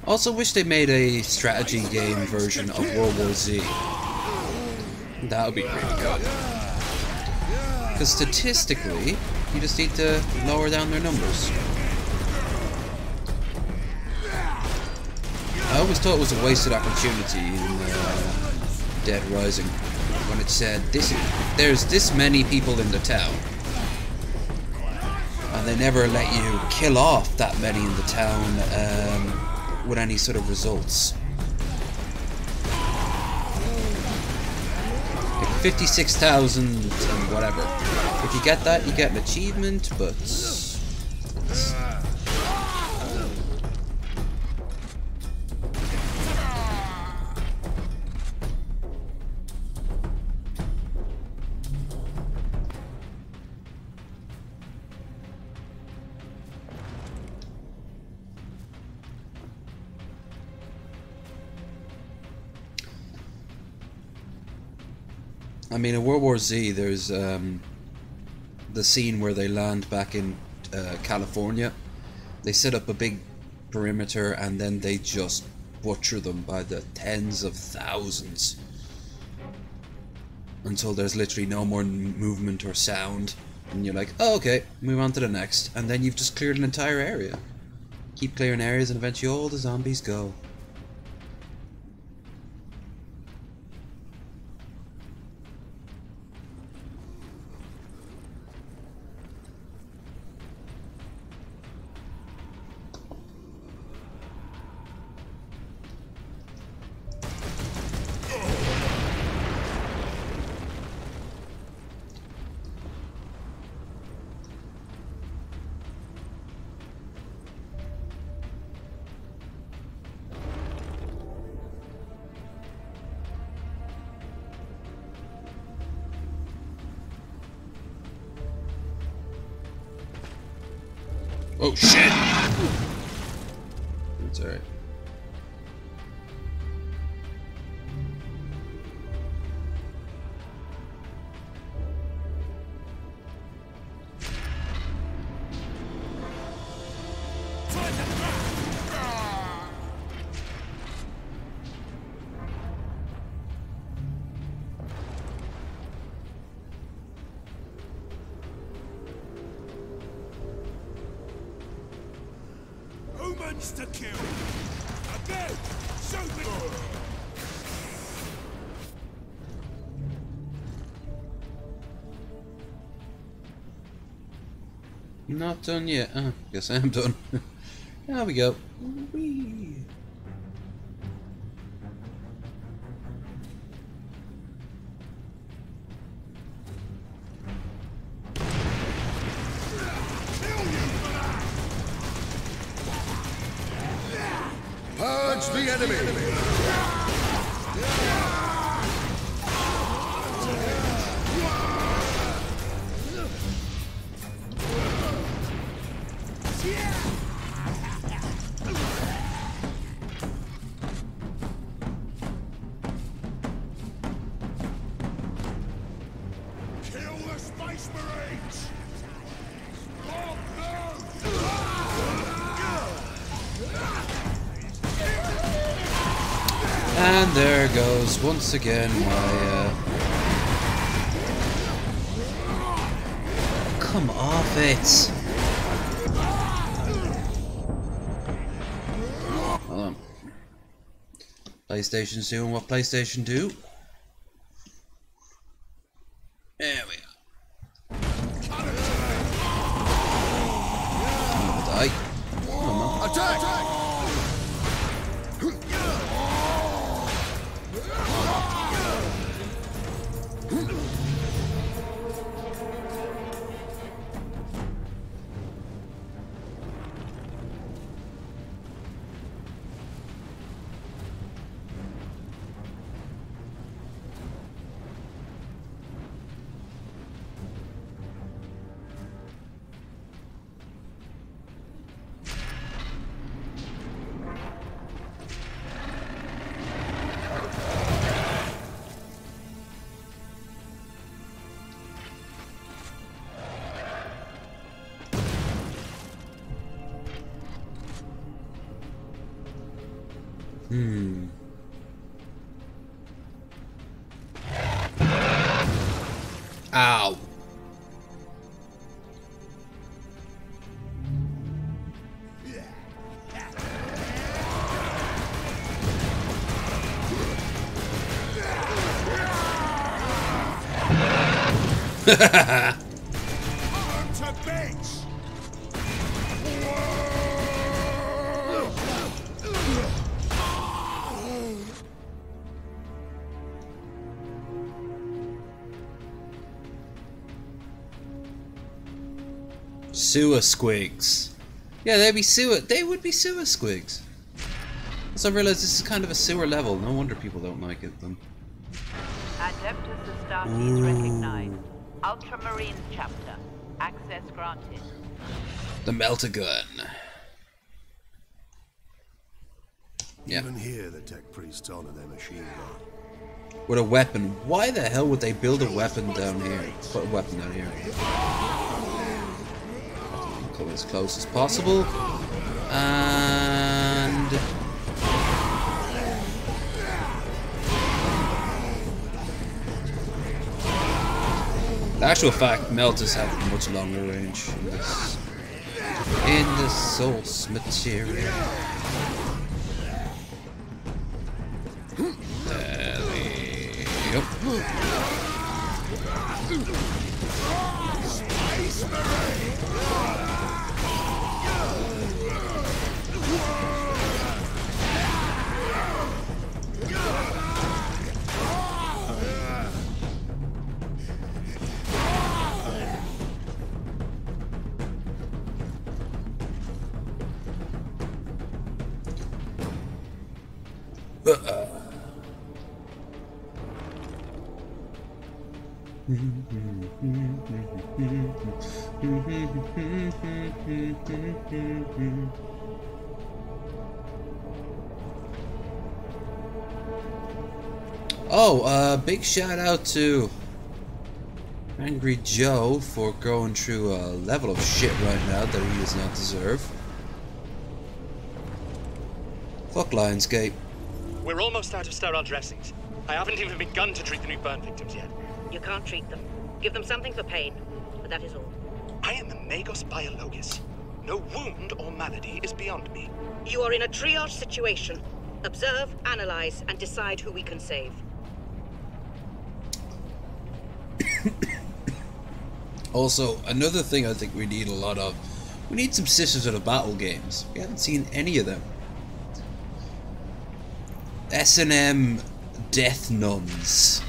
Also wish they made a strategy game version of World War Z. That would be really good. Because statistically, you just need to lower down their numbers. I always thought it was a wasted opportunity in Dead Rising when it said there's this many people in the town, and they never let you kill off that many in the town with any sort of results. Like 56,000 and whatever. If you get that, you get an achievement, but I mean, in World War Z, there's the scene where they land back in California. They set up a big perimeter and then they just butcher them by the tens of thousands until there's literally no more movement or sound. And you're like, oh, okay, move on to the next. And then you've just cleared an entire area. Keep clearing areas and eventually all the zombies go. Oh shit! It's alright. To kill. Again! Shoot me! Not done yet. Guess I am done. There we go. Whee. Purge the enemy! Kill the Space Marines! And there goes once again my come off it. Hold on. PlayStation's doing what PlayStation do. There we go. Die. Oh, no. Attack! Ow. Sewer squigs. Yeah, they'd be sewer. They would be sewer squigs. So I realised this is kind of a sewer level. No wonder people don't like it then. Adeptus Astartes recognized. Ultramarine chapter. Access granted. The melter gun. Yeah. Even here, the tech priests honor their machine gun. With a weapon. Why the hell would they build a weapon down here? Put a weapon down here. Come as close as possible. And... in actual fact, melters have a much longer range in the source material. There we go. Oh, big shout out to Angry Joe for going through a level of shit right now that he does not deserve. Fuck Lionsgate. We're almost out of sterile dressings. I haven't even begun to treat the new burn victims yet. You can't treat them. Give them something for pain, but that is all. I am a Magos Biologis. No wound or malady is beyond me. You are in a triage situation. Observe, analyze, and decide who we can save. Also, another thing I think we need a lot of, we need some Sisters of the Battle games. We haven't seen any of them. S&M death nuns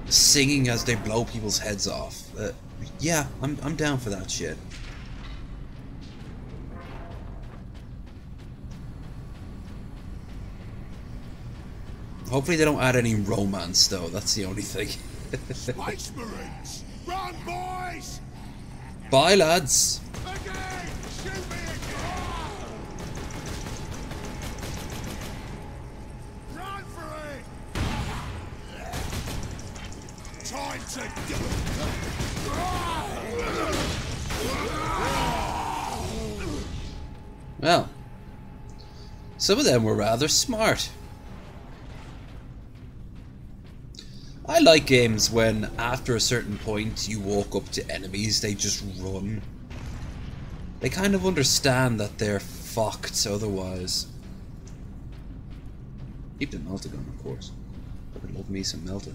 singing as they blow people's heads off. Yeah, I'm down for that shit. Hopefully they don't add any romance though, that's the only thing. Space Marines! Run, boys! Bye, lads! Again! Shoot me again! Run for it! Time to go! Well, some of them were rather smart. I like games when, after a certain point, you walk up to enemies, they just run. They kind of understand that they're fucked otherwise. Keep the melter gun, of course. I would love me some melter.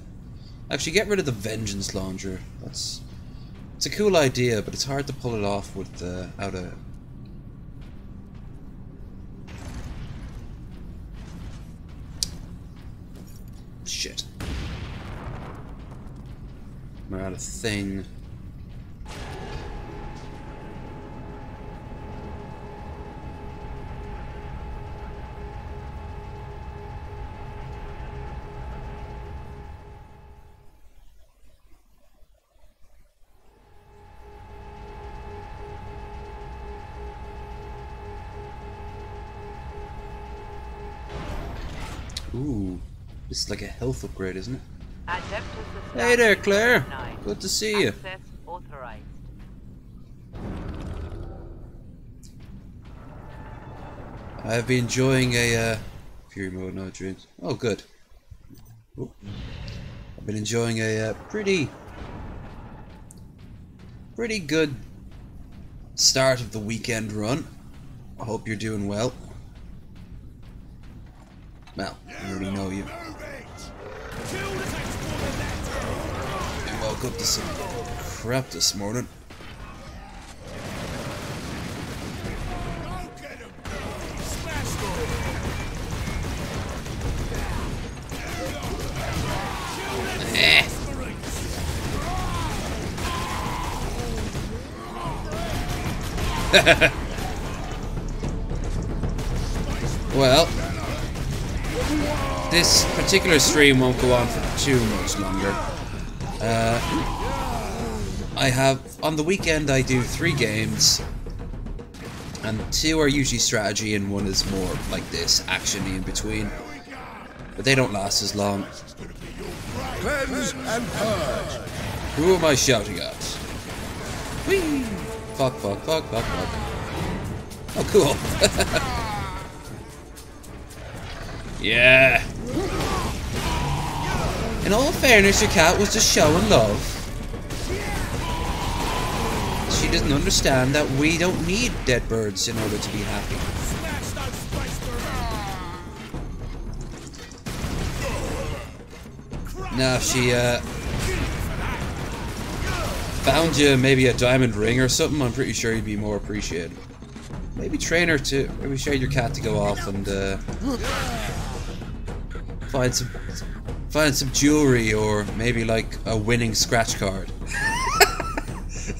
Actually, get rid of the vengeance launcher. It's a cool idea, but it's hard to pull it off with out of. Shit. We're out of thing. Ooh, this is like a health upgrade, isn't it? Hey there, Claire. Good to see you. Access authorized. I've been enjoying a Fury mode, no dreams. Oh, good. Ooh. I've been enjoying a pretty good start of the weekend run. I hope you're doing well. Well, I already know you. I woke up to some crap this morning. Well, this particular stream won't go on for too much longer. I have, on the weekend I do 3 games, and 2 are usually strategy and 1 is more like this, action-y in between. But they don't last as long. Cleanse and purge. Who am I shouting at? Whee! Fuck, fuck, fuck, fuck, fuck. Oh, cool. Yeah. In all fairness, your cat was just showing love. She doesn't understand that we don't need dead birds in order to be happy. Now, if she found you maybe a diamond ring or something, I'm pretty sure you'd be more appreciated. Maybe train her to, maybe trade your cat to go off and find some jewelry, or maybe like a winning scratch card.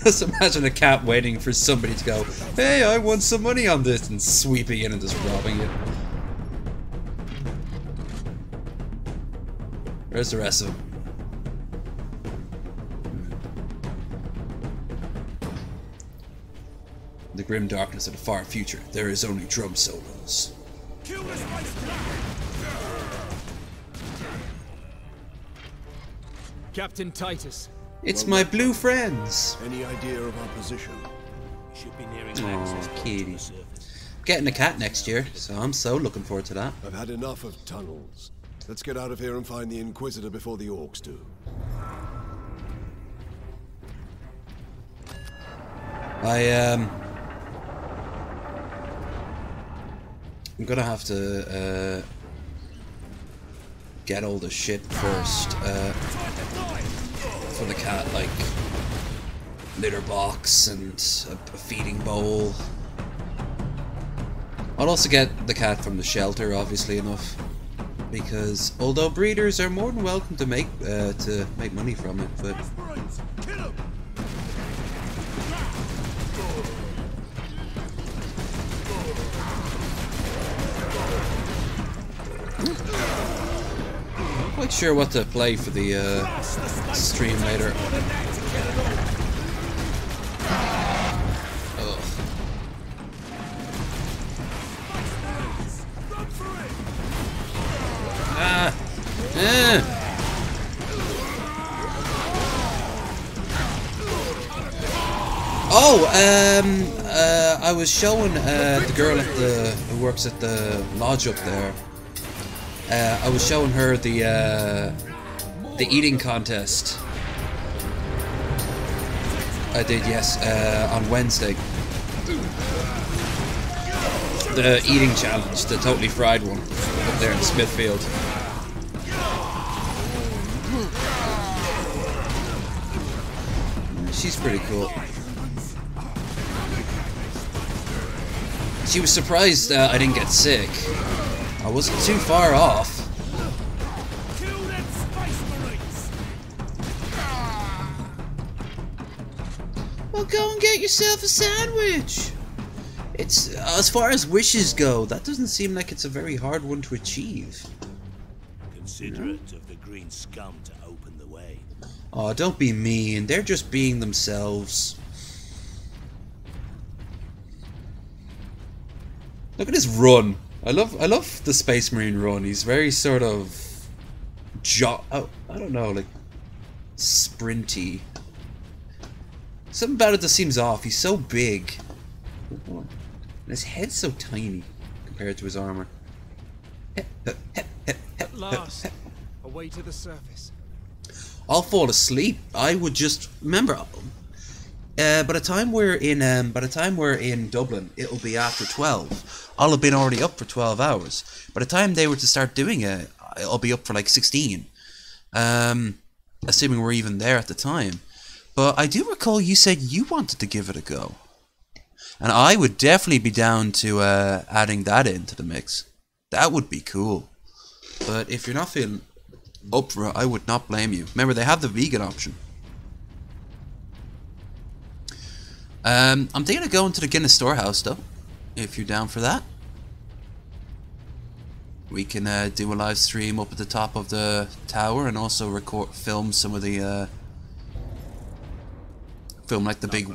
Just imagine a cat waiting for somebody to go, hey, I won some money on this, and sweeping in and just robbing it. Where's the rest of them? In the grim darkness of the far future, there is only drum solos. Captain Titus. It's my blue friends. Any idea of our position? Should be nearing Aw, access point to kitty. the surface. Getting a cat next year, so I'm so looking forward to that. I've had enough of tunnels. Let's get out of here and find the Inquisitor before the orcs do. I'm gonna have to get all the shit first for the cat, like litter box and a feeding bowl. I'll also get the cat from the shelter, obviously enough, because although breeders are more than welcome to make money from it, but I'm not quite sure what to play for the stream later. Ugh. I was showing the girl at who works at the lodge up there. I was showing her the eating contest. I did, yes, on Wednesday. The eating challenge, the totally fried one, up there in Smithfield. She's pretty cool. She was surprised I didn't get sick. I wasn't too far off. Well, go and get yourself a sandwich. It's, as far as wishes go, that doesn't seem like it's a very hard one to achieve. Considerate of the green scum to open the way. Oh, don't be mean. They're just being themselves. Look at his run. I love the Space Marine run. He's very sort of I don't know, like sprinty. Something about it that seems off. He's so big. And his head's so tiny compared to his armor. At last, away to the surface. I'll fall asleep. I would just remember. By the time we're in Dublin, it'll be after 12. I'll have been already up for 12 hours. By the time they were to start doing it, I'll be up for like 16. Assuming we're even there at the time. But I do recall you said you wanted to give it a go. And I would definitely be down to adding that into the mix. That would be cool. But if you're not feeling up for it, I would not blame you. Remember, they have the vegan option. I'm thinking of going to the Guinness Storehouse, though. If you're down for that. We can do a live stream up at the top of the tower and also film some of the... film like the big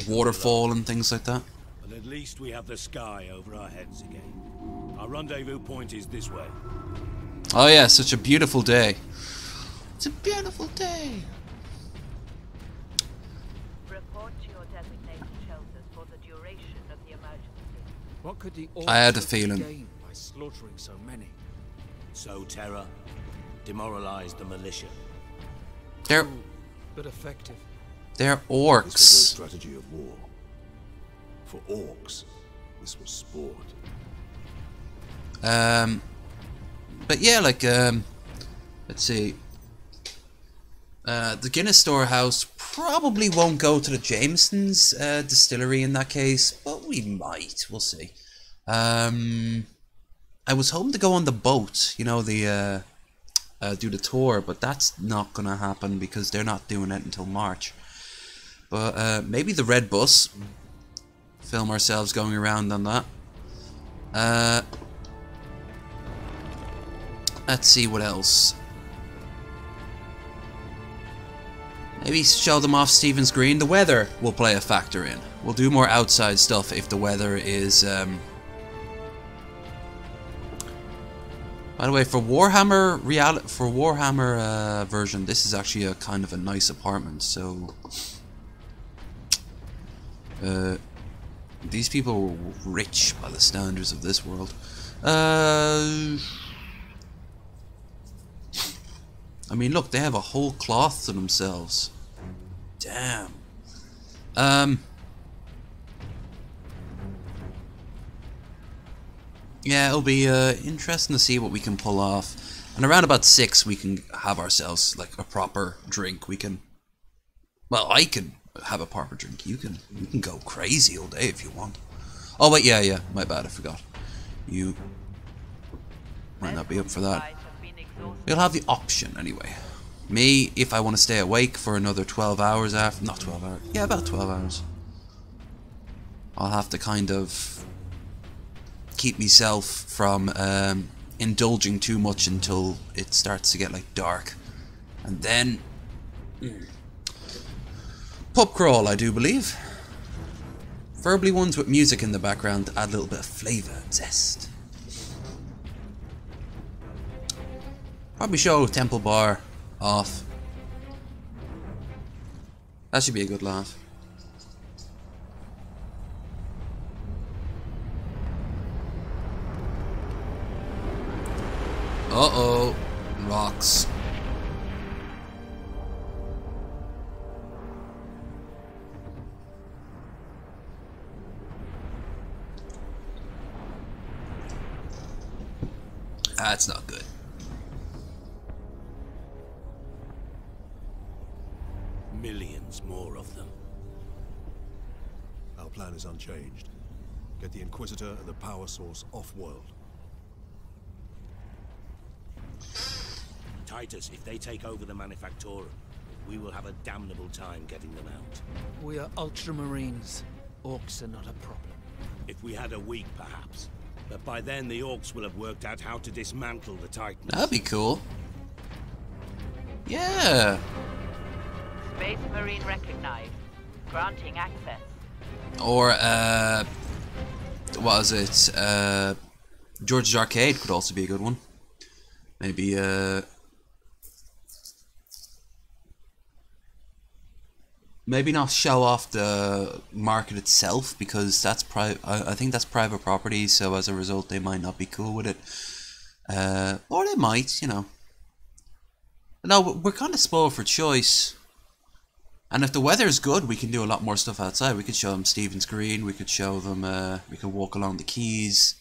waterfall and things like that. But at least we have the sky over our heads again. Our rendezvous point is this way. Oh yeah, such a beautiful day. It's a beautiful day. Report to your designated shelters for the duration of the emergency. What could the I had a Orcs feeling. gain by slaughtering so many? Sow terror, demoralize the militia. They're Cruel, but effective. they're This was no orcs. strategy of war. For orcs, this was sport. But yeah, like let's see. The Guinness Storehouse probably won't go to the Jameson's distillery in that case, but we might. We'll see. I was hoping to go on the boat, you know, the do the tour, but that's not gonna happen because they're not doing it until March. But maybe the red bus. Film ourselves going around on that. Let's see what else. Maybe show them off Stephen's Green. The weather will play a factor in. We'll do more outside stuff if the weather is... By the way, for Warhammer version, this is actually a kind of a nice apartment. So these people were rich by the standards of this world. I mean, look, they have a whole cloth to themselves. Damn. Yeah, it'll be interesting to see what we can pull off. And around about 6, we can have ourselves like a proper drink. We can, well, I can have a proper drink. You can go crazy all day if you want. Oh wait, yeah, my bad, I forgot. You might not be up for that. You'll have the option anyway. Me, if I want to stay awake for another 12 hours after, not 12 hours, yeah, about 12 hours. I'll have to kind of keep myself from indulging too much until it starts to get like dark. And then pub crawl, I do believe. Preferably ones with music in the background to add a little bit of flavour and zest. Probably show Temple Bar off. That should be a good laugh. Uh-oh. Rocks. That's not good. Millions more of them. Our plan is unchanged. Get the Inquisitor and the power source off-world. Titus, if they take over the Manufactorum, we will have a damnable time getting them out. We are Ultramarines. Orcs are not a problem. If we had a week, perhaps. But by then, the Orcs will have worked out how to dismantle the Titans. That'd be cool. Yeah. Space Marine recognized. Granting access. Or, what was it? George's Arcade could also be a good one. Maybe, maybe not show off the market itself, because that's I think that's private property, so as a result they might not be cool with it. Or they might, you know. No, we're kind of spoiled for choice. And if the weather's good, we can do a lot more stuff outside. We could show them Stephen's Green. We could show them, we could walk along the quays.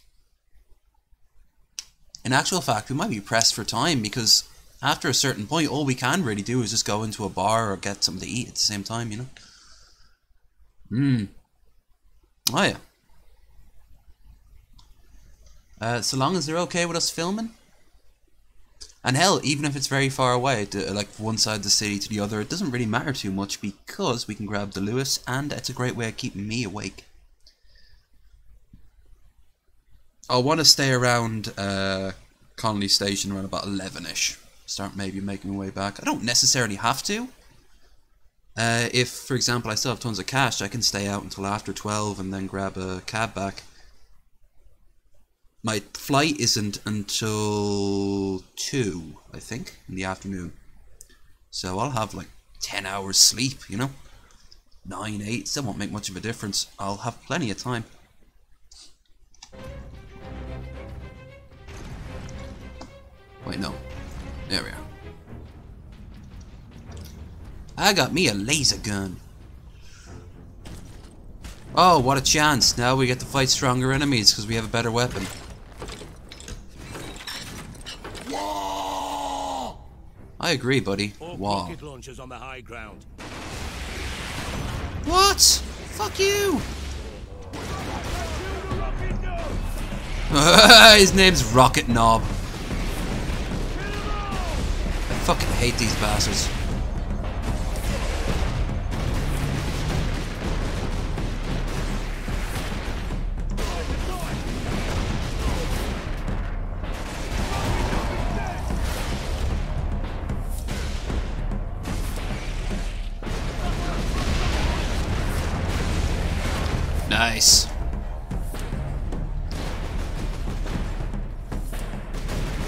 In actual fact, we might be pressed for time because after a certain point, all we can really do is just go into a bar or get something to eat at the same time, you know? Oh, yeah. So long as they're okay with us filming. And hell, even if it's very far away, like one side of the city to the other, it doesn't really matter too much because we can grab the Lewis and it's a great way of keeping me awake. I'll want to stay around Connolly Station around about 11ish. Start maybe making my way back. I don't necessarily have to. If, for example, I still have tons of cash, I can stay out until after 12 and then grab a cab back. My flight isn't until 2, I think, in the afternoon. So I'll have like 10 hours sleep, you know? 9, 8, still won't make much of a difference. I'll have plenty of time. Wait, no. There we are. I got me a laser gun. Oh, what a chance. Now we get to fight stronger enemies because we have a better weapon. I agree, buddy. Wow. Rocket launchers on the high ground. What? Fuck you! His name's Rocket Knob. I fucking hate these bastards. Nice.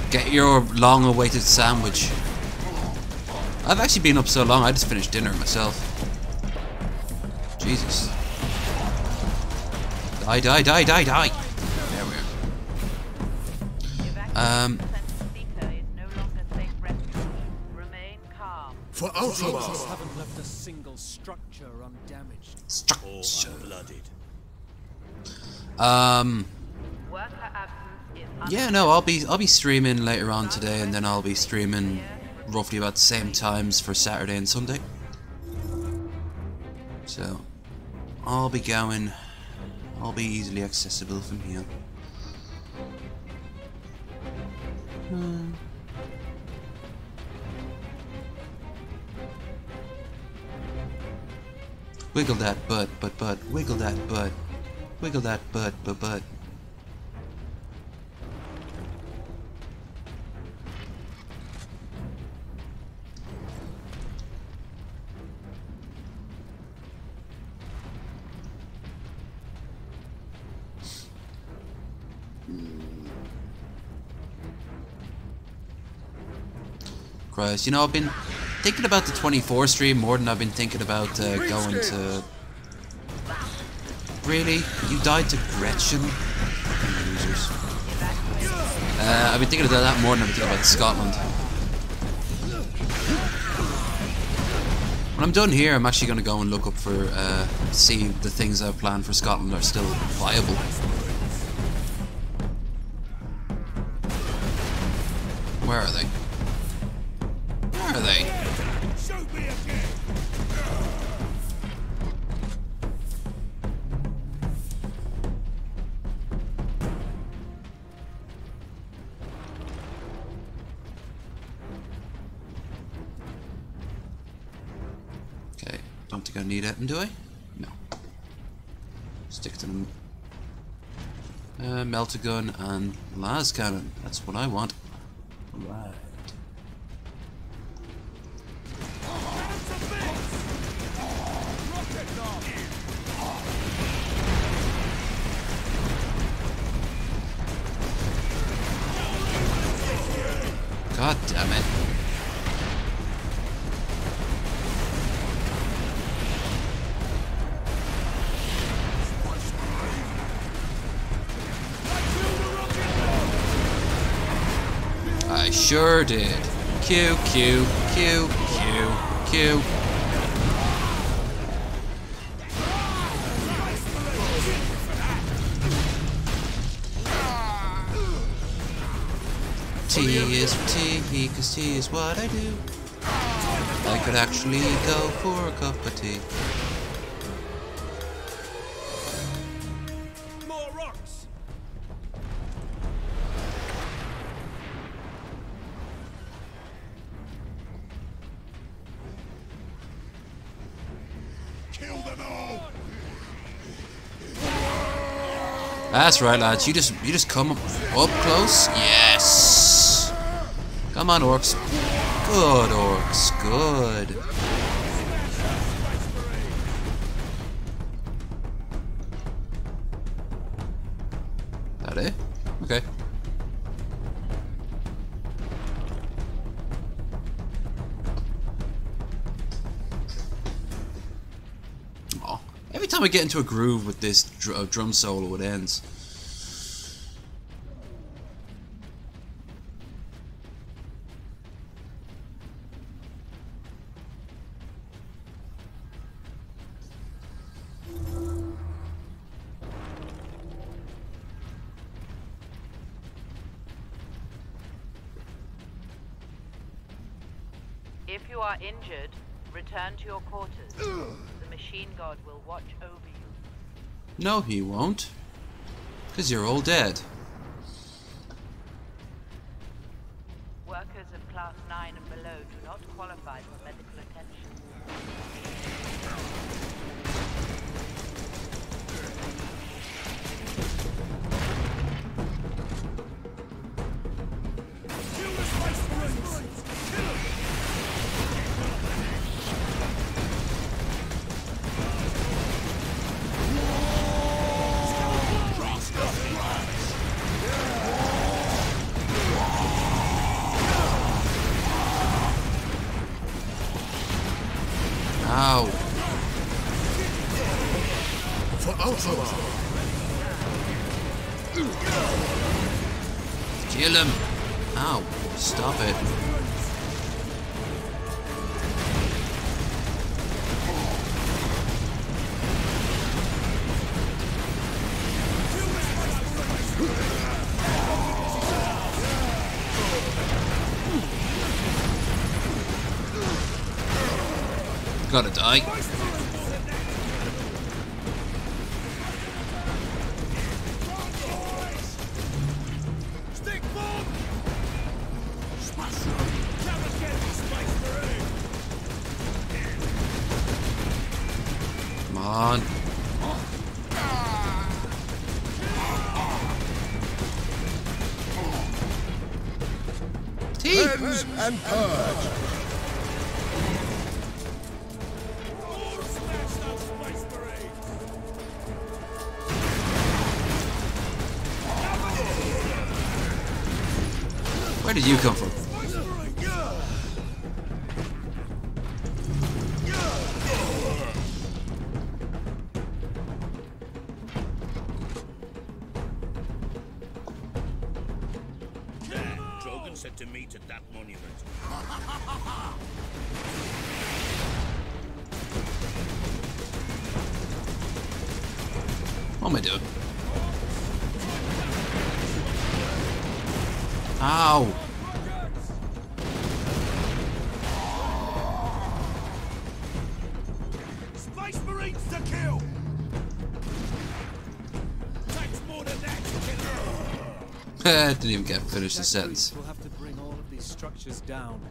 Get your long-awaited sandwich. I've actually been up so long, I just finished dinner myself. Jesus. Die, die, die, die, die! There we are. For Ultramar! Haven't left a single structure undamaged. Structure. Blooded. Yeah, no, I'll be streaming later on today, and then I'll be streaming roughly about the same times for Saturday and Sunday. So I'll be going. I'll be easily accessible from here. Wiggle that butt, butt, wiggle that butt. Wiggle that butt, butt. Christ, you know, I've been thinking about the 24 stream more than I've been thinking about going to... Really? You died to Gretchen? Losers. I've been thinking about that more than I've been thinking about Scotland. When I'm done here, I'm actually going to go and look up for, see if the things I've planned for Scotland are still viable. Where are they? Where are they? Okay, don't think I need it, do I? No. Stick to them. Melt-a-gun and las cannon. That's what I want. Right. God damn it. I sure did. Q, Q, Q, Q, Q. T is for tea, cause tea is what I do. I could actually go for a cup of tea. More rocks! Kill them all! That's right, lads. You just come up close. Yes. Come on, orcs. Good orcs. Good. That it? Okay. Aw. Every time I get into a groove with this drum solo, it ends. If you are injured, return to your quarters. The machine god will watch over you. No, he won't. 'Cause you're all dead. Workers of class 9 and below do not qualify for medical attention. Ow. For Ultima! Kill him. Ow. Stop it. Gotta die. Come on. Cleanse and purge! Where did you come from? Drogon said to meet at that monument. What am I doing? Ow! Space Marines to kill! Takes more than that to kill. Didn't even get finished the sentence. We'll have to bring all of these structures down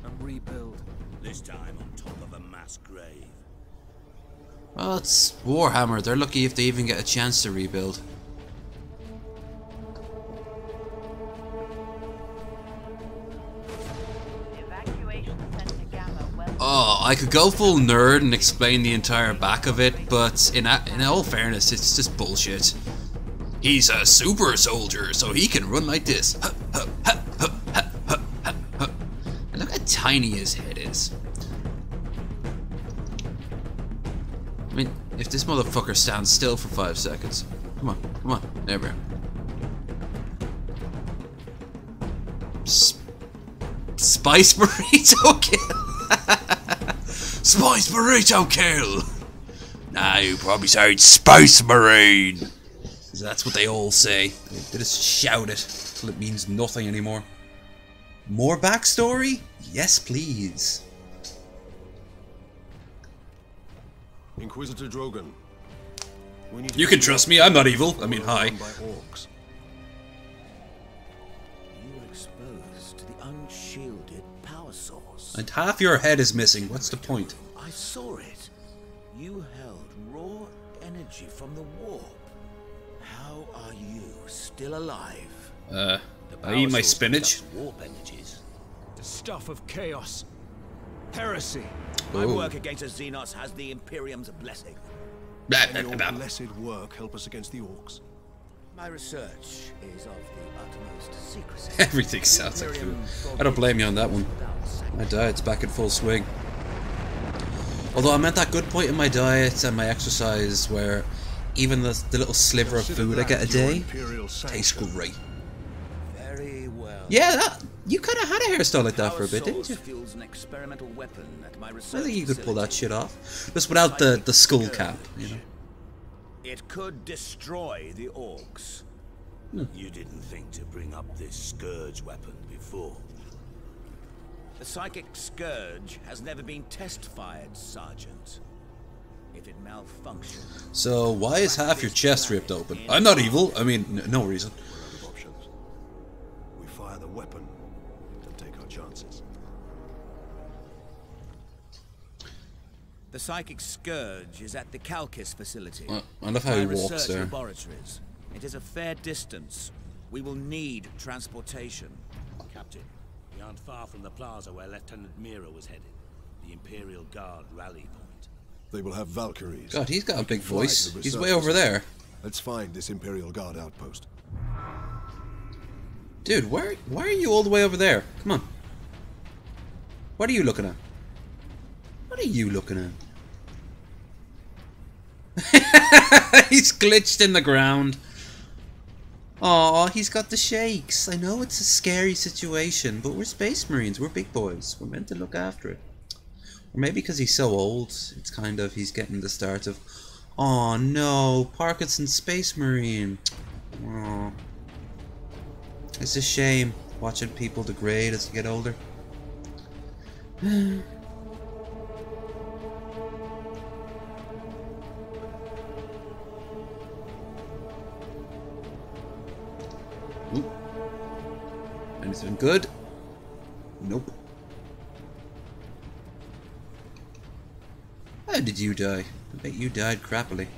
and rebuild. This time on top of a mass grave. Well, it's Warhammer. They're lucky if they even get a chance to rebuild. Oh, I could go full nerd and explain the entire back of it, but in all fairness, it's just bullshit. He's a super soldier, so he can run like this. And look how tiny his head is. I mean, if this motherfucker stands still for 5 seconds. Come on, there we are. Spice burrito kill. Spice burrito kill. Nah, you probably said Space Marine. That's what they all say. They just shout it till it means nothing anymore. More backstory? Yes, please. Inquisitor Drogon. We need You can trust me, I'm not evil. I mean, hi. by orcs. You were exposed to the unshielded power source. And half your head is missing. What's the point? I saw it. You held raw energy from the warp. How are you still alive? I eat my spinach. Warp energies. The stuff of chaos. Heresy. My Oh. work against the Xenos has the Imperium's blessing. Blah, May blah, your blah. blessed work help us against the orcs. My research is of the utmost secrecy. Everything sounds like food. I don't blame you on that one. My diet's back in full swing. Although I'm at that good point in my diet and my exercise where even the little sliver of food I get a day tastes great. Very well. Yeah, you kind of had a hairstyle like that for a bit, didn't you? Fuels an experimental weapon at my I research think you could pull that facility. shit off. Just without the skull cap, you know. It could destroy the orcs. You didn't think to bring up this scourge weapon before. The psychic scourge has never been test-fired, Sergeant. If it malfunctions... So why is half your chest ripped open? I'm not evil. I mean, no reason. We're out of options. We fire the weapon, then take our chances. The psychic scourge is at the Calkis facility. I love how he My walks research there. laboratories. It is a fair distance. We will need transportation. Captain, we aren't far from the plaza where Lieutenant Mira was headed. The Imperial Guard rally point. They will have Valkyries. God, he's got a big Fly voice. to the He's research way over there. Let's find this Imperial Guard outpost. Dude, why are you all the way over there? Come on. What are you looking at? What are you looking at? He's glitched in the ground. Aw, he's got the shakes. I know it's a scary situation, but we're Space Marines. We're big boys. We're meant to look after it. Or maybe because he's so old, it's kind of, he's getting the start of, oh no, Parkinson's Space Marine. Aw. It's a shame watching people degrade as they get older. Oop. Anything good? Nope. How did you die? I bet you died crappily.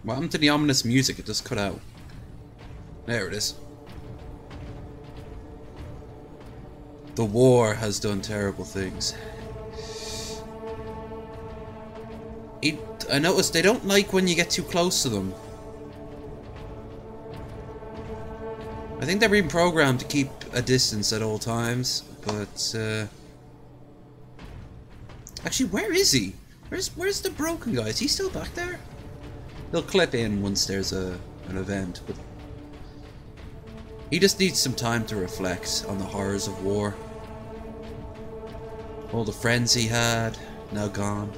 What happened to the ominous music? It just cut out. There it is. The war has done terrible things. I noticed they don't like when you get too close to them. I think they're being programmed to keep a distance at all times, but actually, where is he? Where's the broken guy? Is he still back there? He'll clip in once there's an event, but he just needs some time to reflect on the horrors of war. All the friends he had, now gone.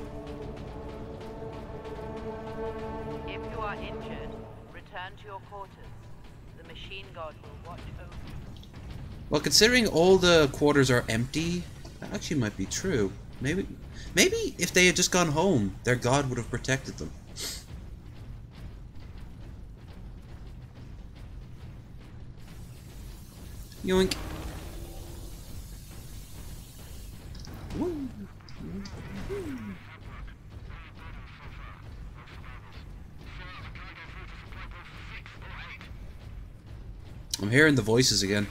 If you are injured, return to your quarters. The machine god will watch over you. Well, considering all the quarters are empty, that actually might be true. Maybe if they had just gone home, their god would have protected them. Yoink. Woo. I'm hearing the voices again.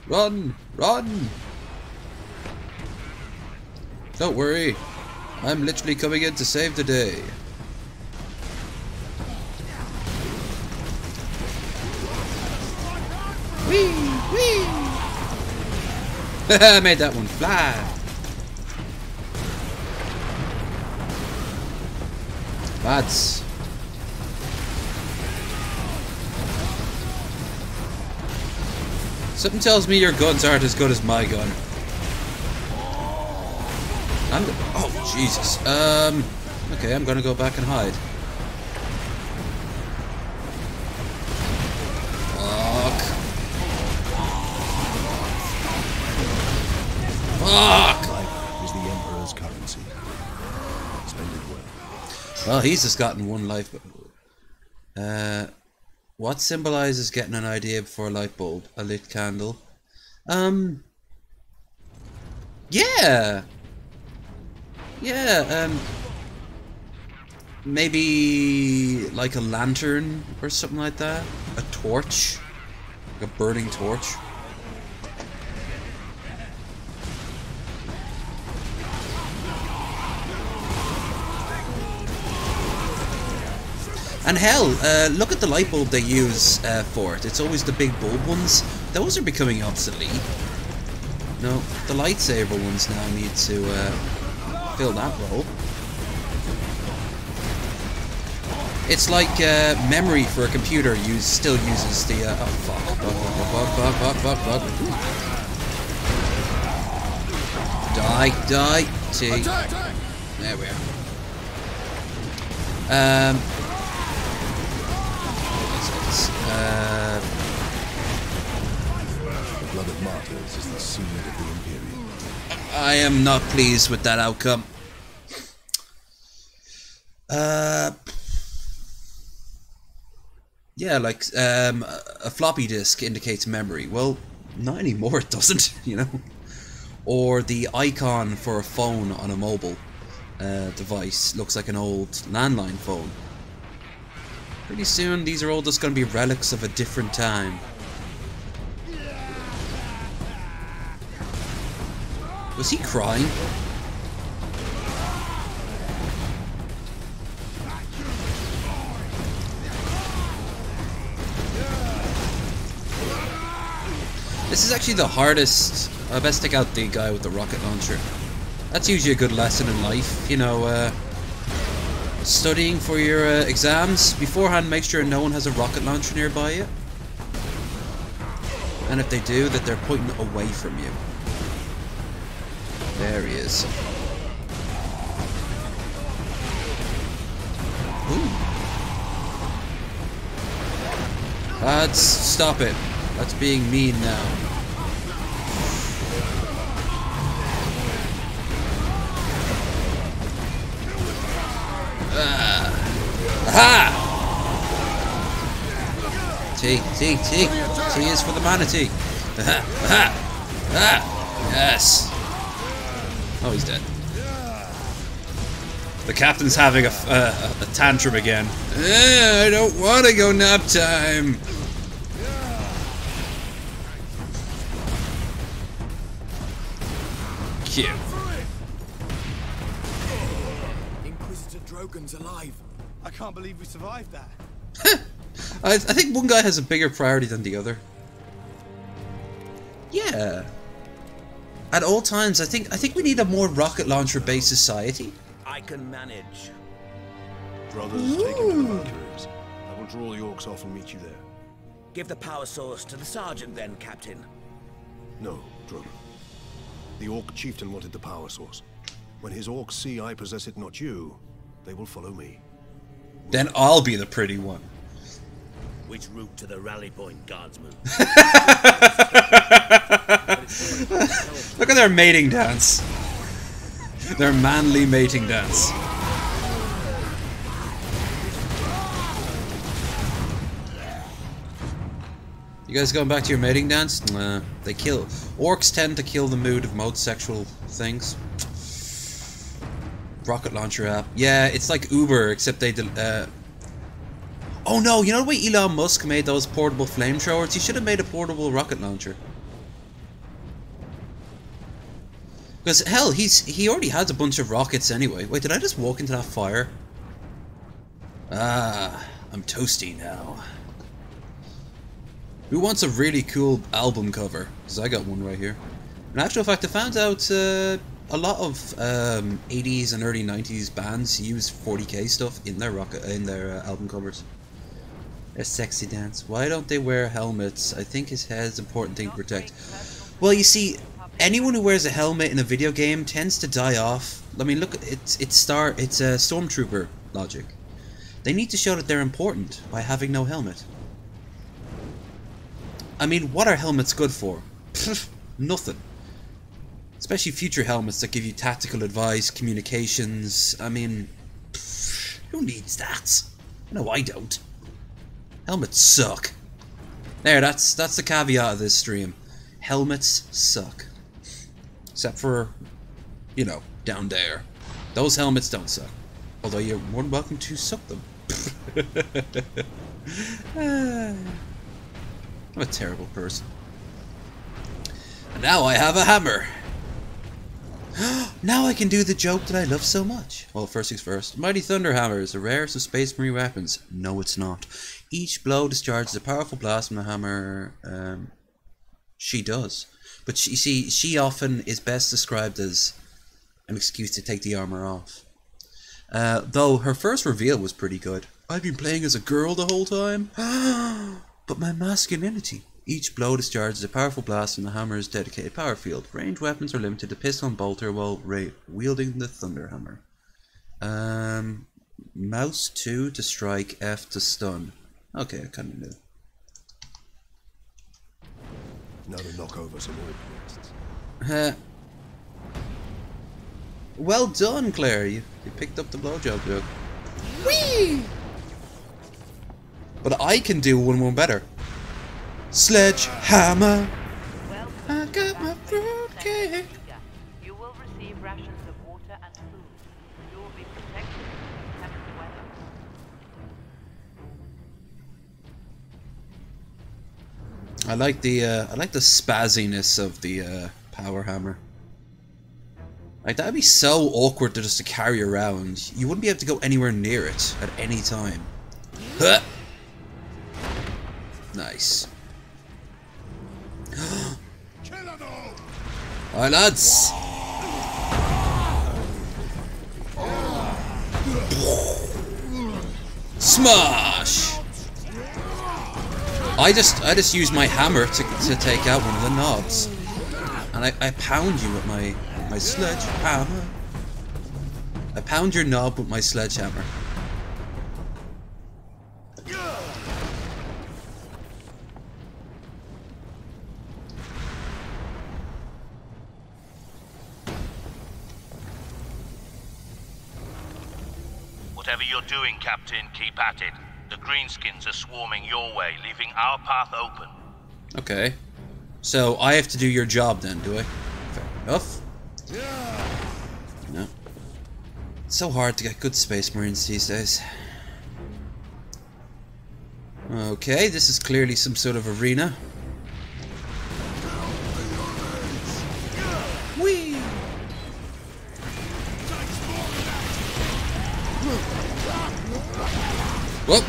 Run! Run! Don't worry. I'm literally coming in to save the day. Whee! Whee! I made that one fly. Lads. Something tells me your guns aren't as good as my gun. Oh, Jesus. Okay, I'm gonna go back and hide. Fuck! Life is the Emperor's currency. Spend it well. Well, he's just gotten one life. What symbolizes getting an idea before a light bulb? A lit candle. Yeah! Yeah, maybe like a lantern or something like that? A torch? Like a burning torch? And hell, look at the light bulb they use for it. It's always the big bulb ones. Those are becoming obsolete. No, the lightsaber ones now need to fill that role. It's like memory for a computer still uses the... oh, fuck. Fuck. Die. T. There we are. The blood of martyrs is the seed of the Imperium. I am not pleased with that outcome. Yeah, like a floppy disk indicates memory. Well, not anymore. It doesn't, you know. Or the icon for a phone on a mobile device looks like an old landline phone. Pretty soon, these are all just going to be relics of a different time. Was he crying? This is actually the hardest. I best take out the guy with the rocket launcher. That's usually a good lesson in life, you know. Studying for your exams beforehand, make sure no one has a rocket launcher nearby you. And if they do, that they're pointing away from you. There he is. Ooh. Lads, stop it. That's being mean now. Aha! T is for the manatee. Yes. Oh, he's dead. The captain's having a tantrum again. I don't want to go nap time. Cute. Inquisitor Drogon's alive. I can't believe we survived that. I think one guy has a bigger priority than the other. Yeah. At all times, I think we need a more rocket launcher-based society. I can manage. Brothers, take him to the Valkyries. I will draw the orcs off and meet you there. Give the power source to the sergeant then, Captain. No, Drogon. The orc chieftain wanted the power source. When his orcs see I possess it, not you, they will follow me. Then I'll be the pretty one. Which route to the rally point, guardsman? Look at their mating dance. Their manly mating dance. You guys going back to your mating dance? Nah, they kill. Orcs tend to kill the mood of most sexual things. Rocket launcher app. Yeah, it's like Uber, except they oh no, you know the way Elon Musk made those portable flamethrowers? He should have made a portable rocket launcher. Because hell, he already has a bunch of rockets anyway. Wait, did I just walk into that fire? Ah, I'm toasty now. Who wants a really cool album cover? Because I got one right here. In actual fact, I found out a lot of 80s and early 90s bands use 40k stuff in their album covers. A sexy dance. Why don't they wear helmets? I think his head's an important thing to protect. Well, you see, anyone who wears a helmet in a video game tends to die off. I mean, look, it's a stormtrooper logic. They need to show that they're important by having no helmet. I mean, what are helmets good for? Nothing. Especially future helmets that give you tactical advice, communications. I mean, who needs that? No, I don't. Helmets suck. There, that's the caveat of this stream. Helmets suck. Except for, you know, down there. Those helmets don't suck. Although you're more than welcome to suck them. I'm a terrible person. And now I have a hammer. Now I can do the joke that I love so much. Well, first things first. Mighty Thunder Hammer is the rarest of Space Marine weapons. No, it's not. Each blow discharges a powerful blast from the hammer. She does. But you see, she often is best described as an excuse to take the armor off. Though her first reveal was pretty good. I've been playing as a girl the whole time. But my masculinity. Each blow discharges a powerful blast from the hammer's dedicated power field. Ranged weapons are limited to pistol and bolter while wielding the Thunder Hammer. Mouse 2 to strike, F to stun. Okay, I kind of knew. Now to knock over some more. Well done, Claire. You picked up the blowjob joke. Whee! But I can do one better. Sledgehammer. I got my fruitcake. You will receive rations of water and food. You will be protected from intense weather. I like the spazziness of the power hammer. Like, that'd be so awkward to just to carry around. You wouldn't be able to go anywhere near it at any time. Huh. Nice. Hi, lads. Smash. I just use my hammer to take out one of the knobs, and I pound you with my sledgehammer. I pound your knob with my sledgehammer. Whatever you're doing, Captain, keep at it. The Greenskins are swarming your way, leaving our path open. Okay. So I have to do your job then, do I? Fair enough. No. It's so hard to get good Space Marines these days. Okay, this is clearly some sort of arena. Whee! Whoop!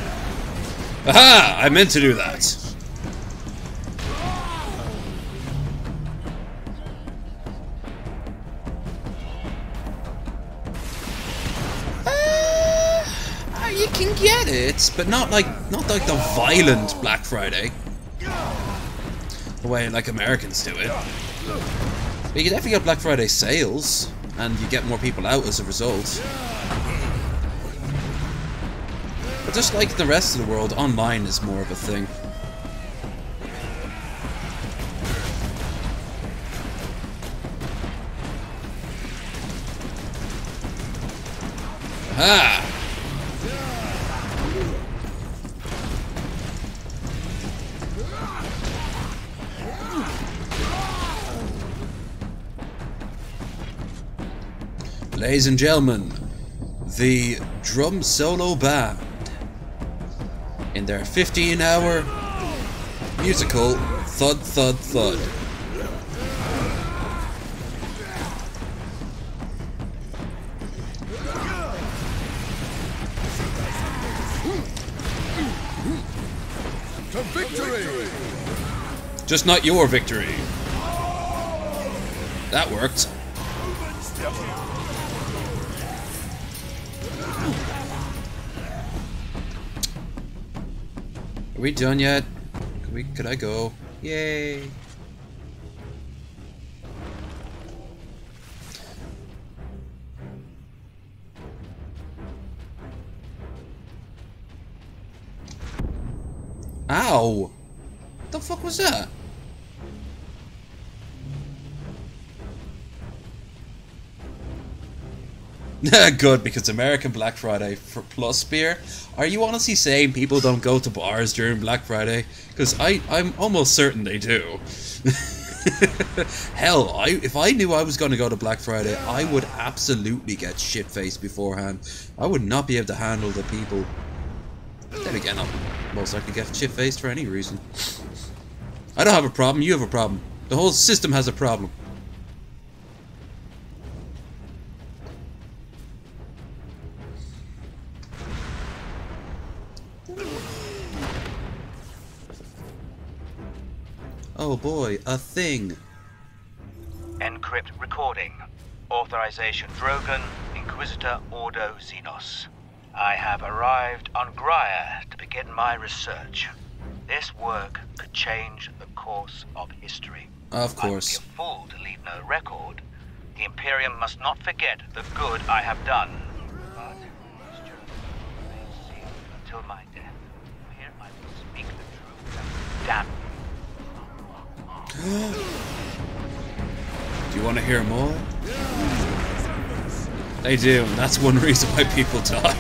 Aha! I meant to do that. You can get it, but not like the violent Black Friday, the way like Americans do it. But you can definitely get Black Friday sales, and you get more people out as a result. But just like the rest of the world, online is more of a thing. Aha! Ladies and gentlemen, the drum solo band in their 15-hour musical Thud Thud Thud. To victory! Just not your victory. That worked. Are we done yet? Could I go? Yay! Ow! What the fuck was that? Good, because American Black Friday for plus beer. Are you honestly saying people don't go to bars during Black Friday? Because I'm almost certain they do. Hell, if I knew I was going to go to Black Friday, I would absolutely get shit-faced beforehand. I would not be able to handle the people. Then again, I'll most likely get shit-faced for any reason. I don't have a problem, you have a problem. The whole system has a problem. Oh boy, a thing. Encrypt recording. Authorization Drogon, Inquisitor Ordo Xenos. I have arrived on Graia to begin my research. This work could change the course of history. Of course. I would be a fool to leave no record. The Imperium must not forget the good I have done. But this journey remains sealed until my death. Here I will speak the truth and damn. Do you want to hear more? They do, and that's one reason why people die.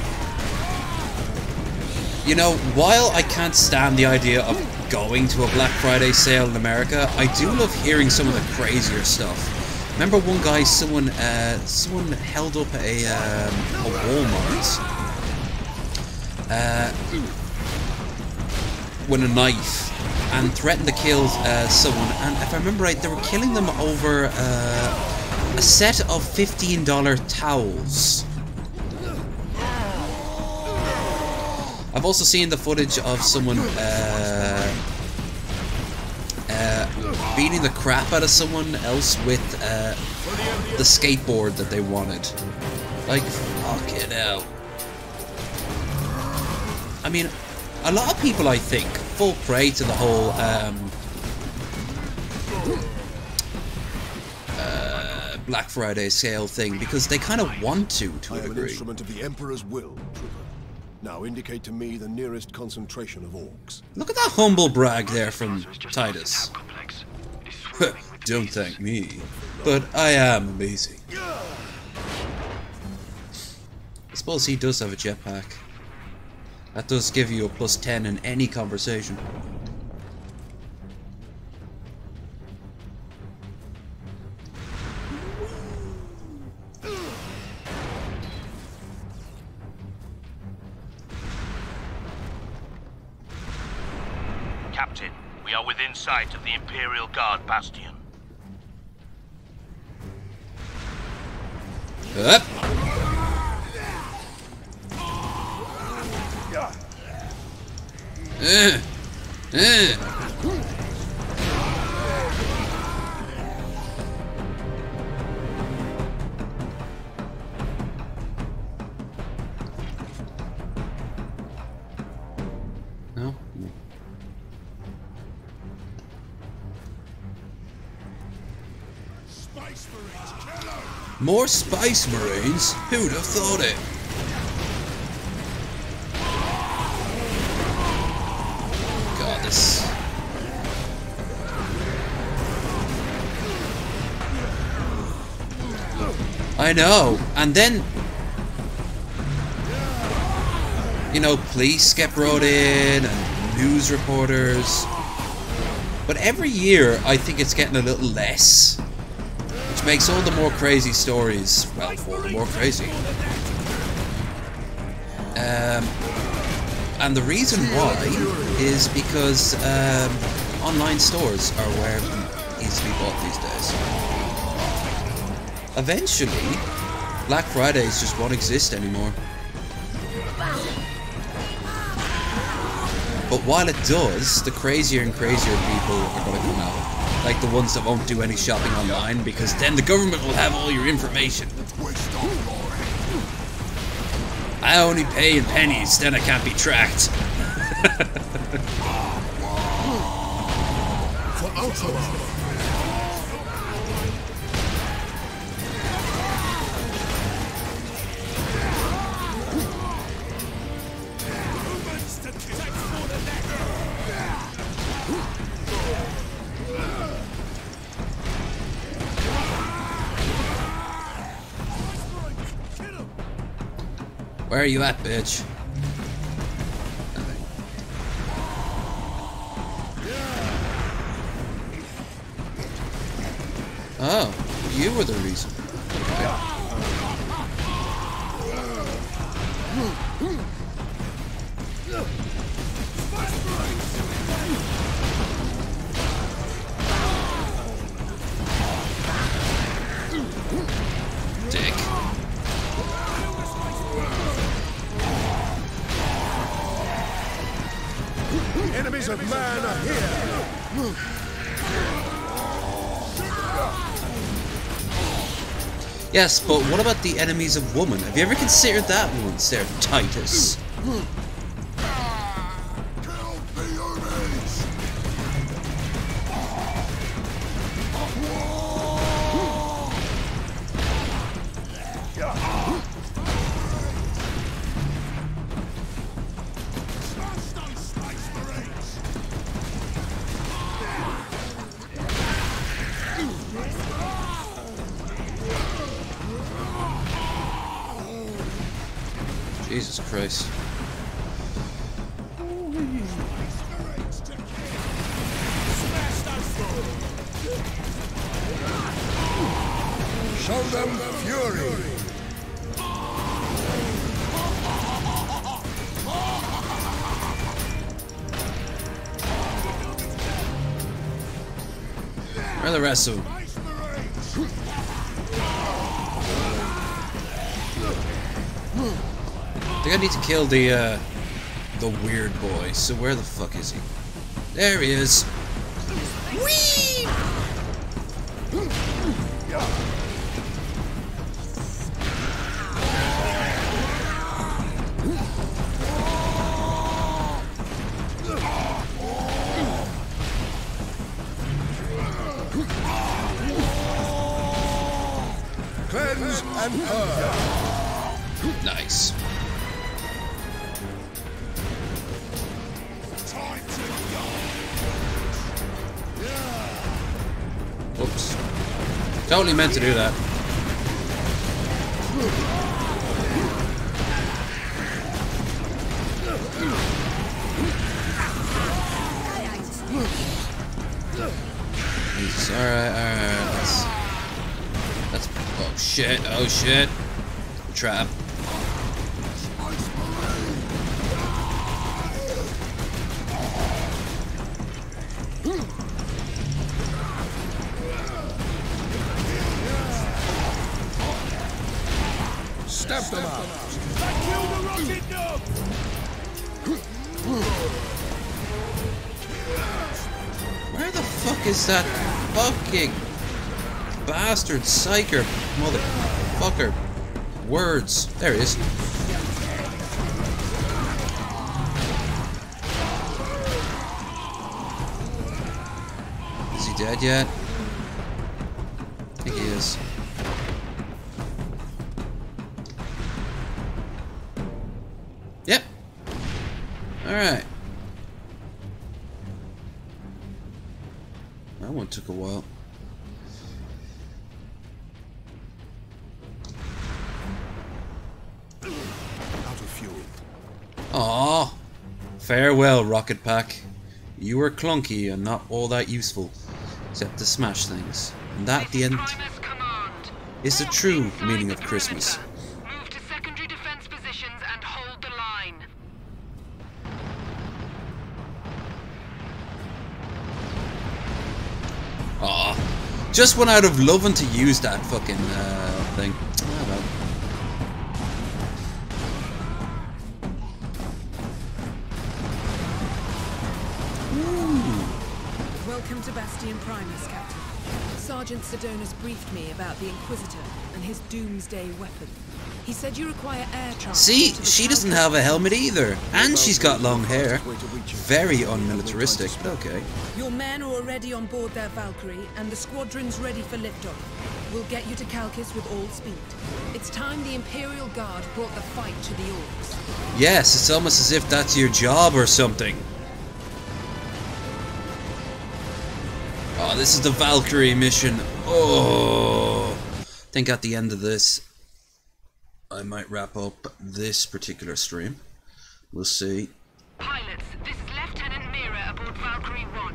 You know, while I can't stand the idea of going to a Black Friday sale in America, I do love hearing some of the crazier stuff. Remember one guy, someone held up a Walmart with a knife and threatened to kill someone, and if I remember right, they were killing them over a set of $15 towels. I've also seen the footage of someone beating the crap out of someone else with the skateboard that they wanted. Like, fucking hell. I mean, a lot of people, I think, fall prey to the whole Black Friday sale thing because they kind of want to a degree. I am an instrument of the Emperor's will, Trooper. Now indicate to me the nearest concentration of orcs. Look at that humble brag there from Titus. Don't thank me, but I am amazing. I suppose he does have a jetpack. That does give you a +10 in any conversation. Captain, we are within sight of the Imperial Guard bastion. Up. No. Space Marines, kill 'em! More Space Marines? Who'd have thought it? God, this... I know, and then... You know, police get brought in, and news reporters... But every year, I think it's getting a little less. Which makes all the more crazy stories, well, all the more crazy. And the reason why is because online stores are where easily bought these days. Eventually, Black Fridays just won't exist anymore. But while it does, the crazier and crazier people are going to come out. Like the ones that won't do any shopping online, because then the government will have all your information. I only pay in pennies, then I can't be tracked. For Ultra. Where are you at, bitch? Oh, you were the reason. Dick. Enemies of man are here! Yes, but what about the enemies of woman? Have you ever considered that once there, Titus? Jesus Christ. Show them fury! Where are the rest of them? I think I need to kill the weird boy. So where the fuck is he? There he is. Whee! Cleanse and purge. Nice. Oops. Totally meant to do that. Jesus. Alright. That's. Oh shit. Oh shit. Trap. Step them out! Kill the rocket dog! Where the fuck is that fucking bastard psyker motherfucker? Words. There he is. Is he dead yet? I think he is. Yep. Alright. That one took a while. Out of fuel. Aww. Farewell, Rocket Pack. You were clunky and not all that useful, except to smash things. And that, at the end, is the true meaning of Christmas. Move to secondary defense positions and hold the line. Aw. Just went out of loving to use that fucking thing. Oh well. Welcome to Bastion Primus, Captain. Sergeant Sedona's briefed me about the Inquisitor and his doomsday weapon. He said you require air transport. See, she doesn't have a helmet either, and she's got long hair. Very unmilitaristic, but okay. Your men are already on board their Valkyrie, and the squadron's ready for liftoff. We'll get you to Calcis with all speed. It's time the Imperial Guard brought the fight to the Orcs. Yes, it's almost as if that's your job or something. Oh, this is the Valkyrie mission. Oh, I think at the end of this, I might wrap up this particular stream. We'll see. Pilots, this is Lieutenant Mira aboard Valkyrie 1.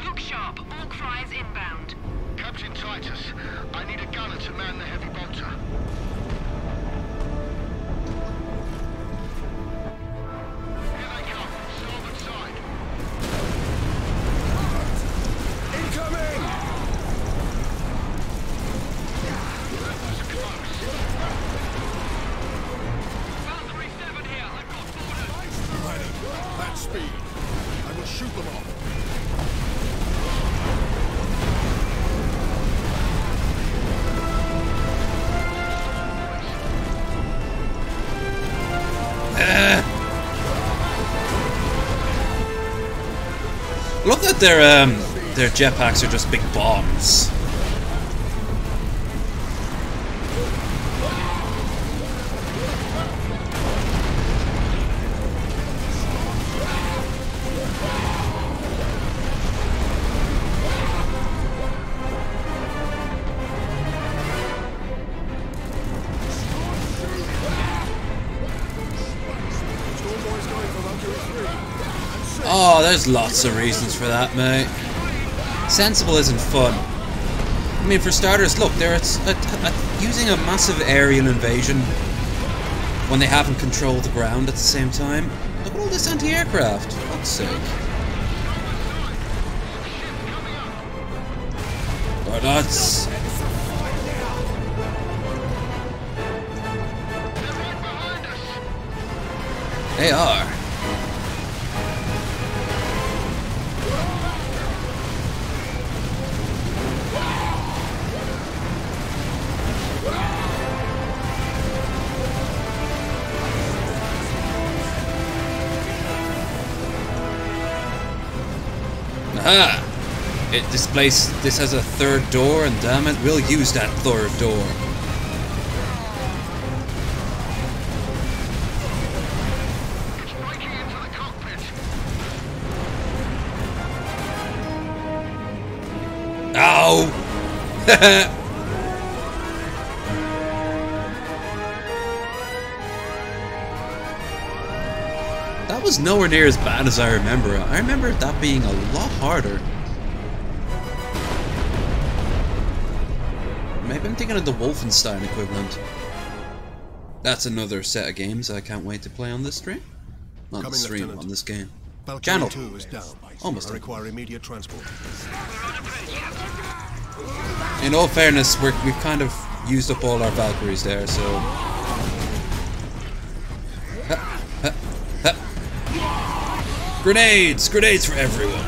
Look sharp, Orc flyers inbound. Captain Titus, I need a gunner to man the heavy bolter. Here they come, starboard side. Incoming! That was close. Valkyrie 7 here, I've got orders. Pilot, at speed. I will shoot them off. I love that their jetpacks are just big bombs. Oh, there's lots of reasons for that, mate. Sensible isn't fun. I mean, for starters, look, they're using a massive aerial invasion when they haven't controlled the ground at the same time. Look at all this anti-aircraft, for fuck's sake. Oh, that's... They are. Aha! This has a third door, and damn it, we'll use that third door. It's breaking into the cockpit. Ow! That was nowhere near as bad as I remember. I remember that being a lot harder. Maybe I'm thinking of the Wolfenstein equivalent. That's another set of games I can't wait to play on this stream. Not the stream, on this game. Valkyrie Channel. 2 is down. Almost. I require immediate transport. In all fairness, we've kind of used up all our Valkyries there, so... Grenades! Grenades for everyone!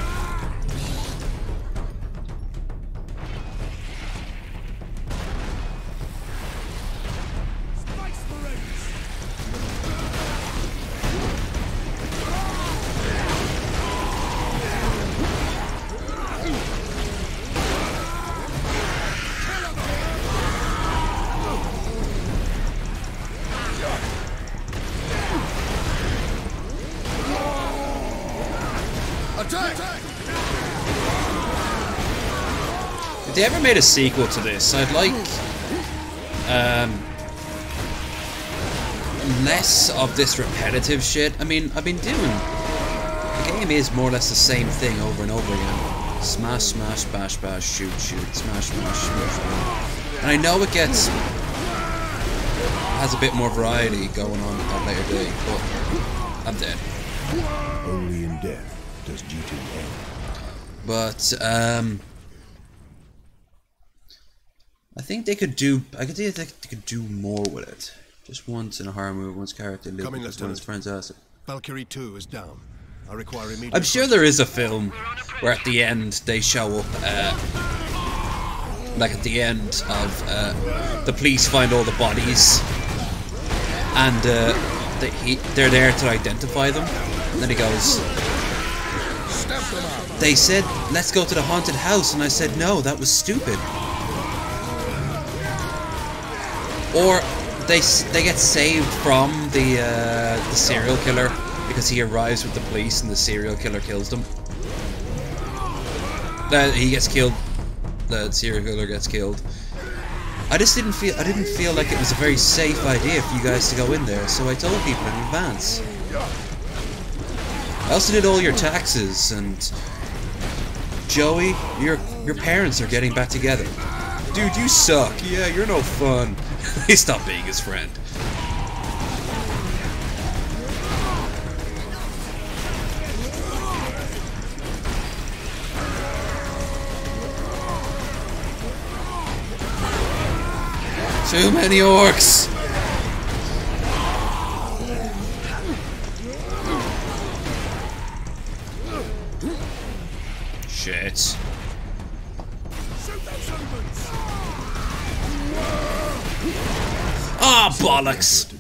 If they ever made a sequel to this, I'd like less of this repetitive shit. I mean, I've been doing... The game is more or less the same thing over and over again. Smash, smash, bash, bash, shoot, shoot, smash, smash, smash, smash. And I know it gets... has a bit more variety going on at that later date, but I'm dead. Only in death does duty end. But, I think they could do... I think they could do more with it. Just once in a horror movie, once character lived with one of his friends' acid. Valkyrie 2 is down. I require immediate... I'm sure there is a film where at the end they show up, like at the end of the police find all the bodies, and they're there to identify them. And then he goes, they said, let's go to the haunted house, and I said, no, that was stupid. Or they get saved from the serial killer because he arrives with the police and the serial killer kills them. He gets killed. The serial killer gets killed. I didn't feel like it was a very safe idea for you guys to go in there, so I told people in advance. I also did all your taxes, and Joey, your parents are getting back together. Dude, you suck. Yeah, you're no fun. He stopped being his friend. Too many orcs. Shit. Ah, oh, bollocks!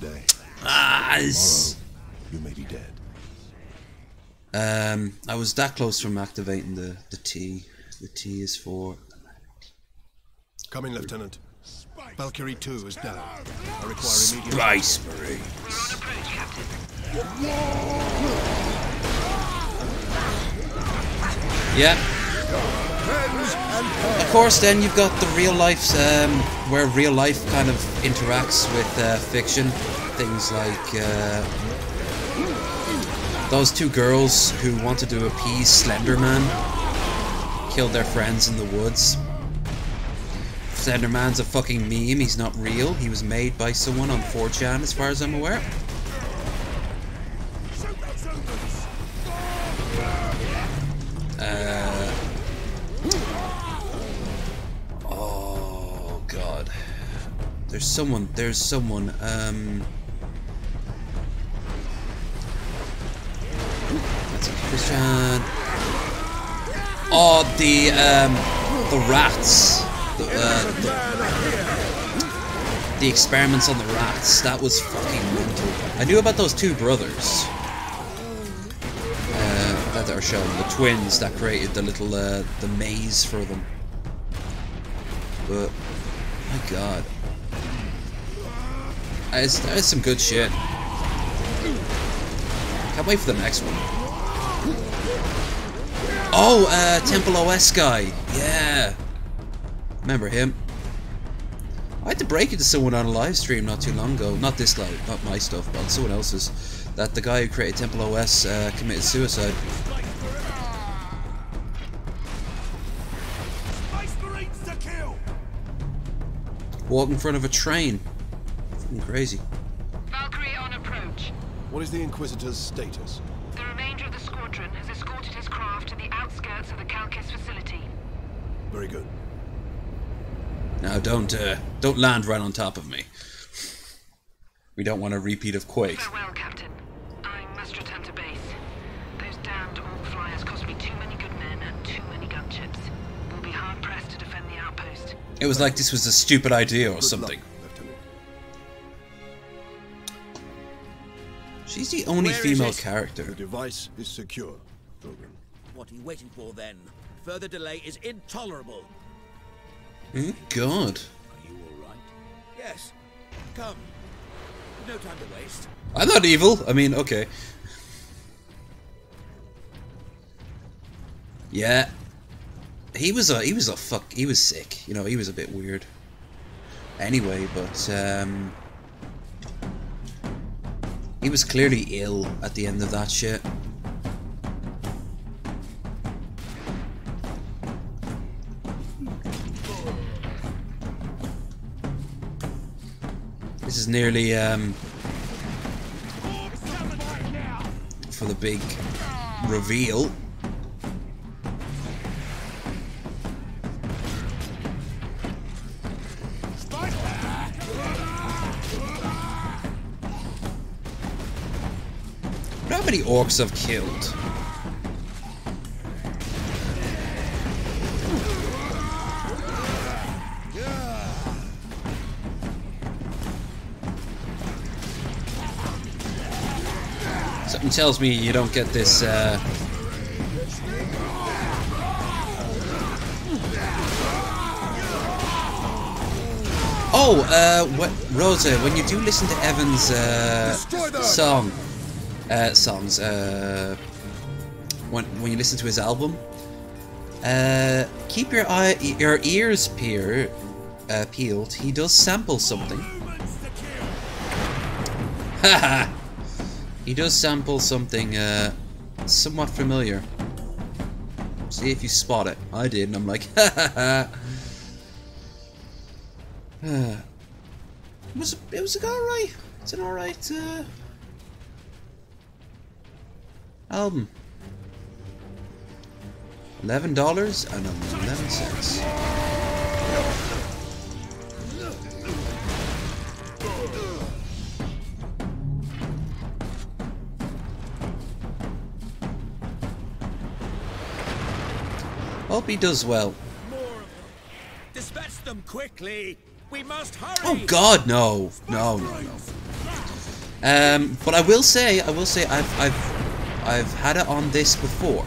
You may be dead. I was that close from activating the T. The T is for... Coming, Lieutenant. Valkyrie 2 is down. I require immediate... Spice Marines. Yeah. Of course, then you've got the real life, where real life kind of interacts with fiction. Things like those two girls who wanted to appease Slenderman killed their friends in the woods. Slenderman's a fucking meme. He's not real. He was made by someone on 4chan, as far as I'm aware. Oh god. There's someone. That's a Christian. Oh, the rats. The experiments on the rats. That was fucking mental. I knew about those two brothers that are shown, the twins that created the little the maze for them. But my god, that's some good shit. Can't wait for the next one. Oh, Temple OS guy. Yeah. Remember him? I had to break it to someone on a live stream not too long ago. Not this live, not my stuff, but someone else's. That the guy who created Temple OS committed suicide. Walk in front of a train. Fucking crazy. Valkyrie on approach. What is the Inquisitor's status? The remainder of the squadron has escorted his craft to the outskirts of the Calcis facility. Very good. Now don't land right on top of me. We don't want a repeat of Quake. Farewell, Captain. I must return to base. Those damned Orc flyers cost me too many good men and too many gunships. We'll be hard pressed to defend the outpost. It was like this was a stupid idea or something. She's the only female character. The device is secure, Drogon. What are you waiting for then? Further delay is intolerable. God. Are you alright? Yes. Come. No time to waste. I'm not evil. I mean, okay. Yeah. He was sick. You know, he was a bit weird. Anyway, but he was clearly ill at the end of that shit. This is nearly for the big reveal. How many orcs I've killed? Something tells me you don't get this, what, Rosa, when you do listen to Evan's, songs, when you listen to his album, keep your ears peeled. He does sample something. Haha! He does sample something somewhat familiar. See if you spot it. I did, and I'm like, ha ha ha. It was alright. It's an alright album. $11.11. Hope he does well. Dispatch them quickly. We must hurry. Oh God, no. But I will say, I've had it on this before,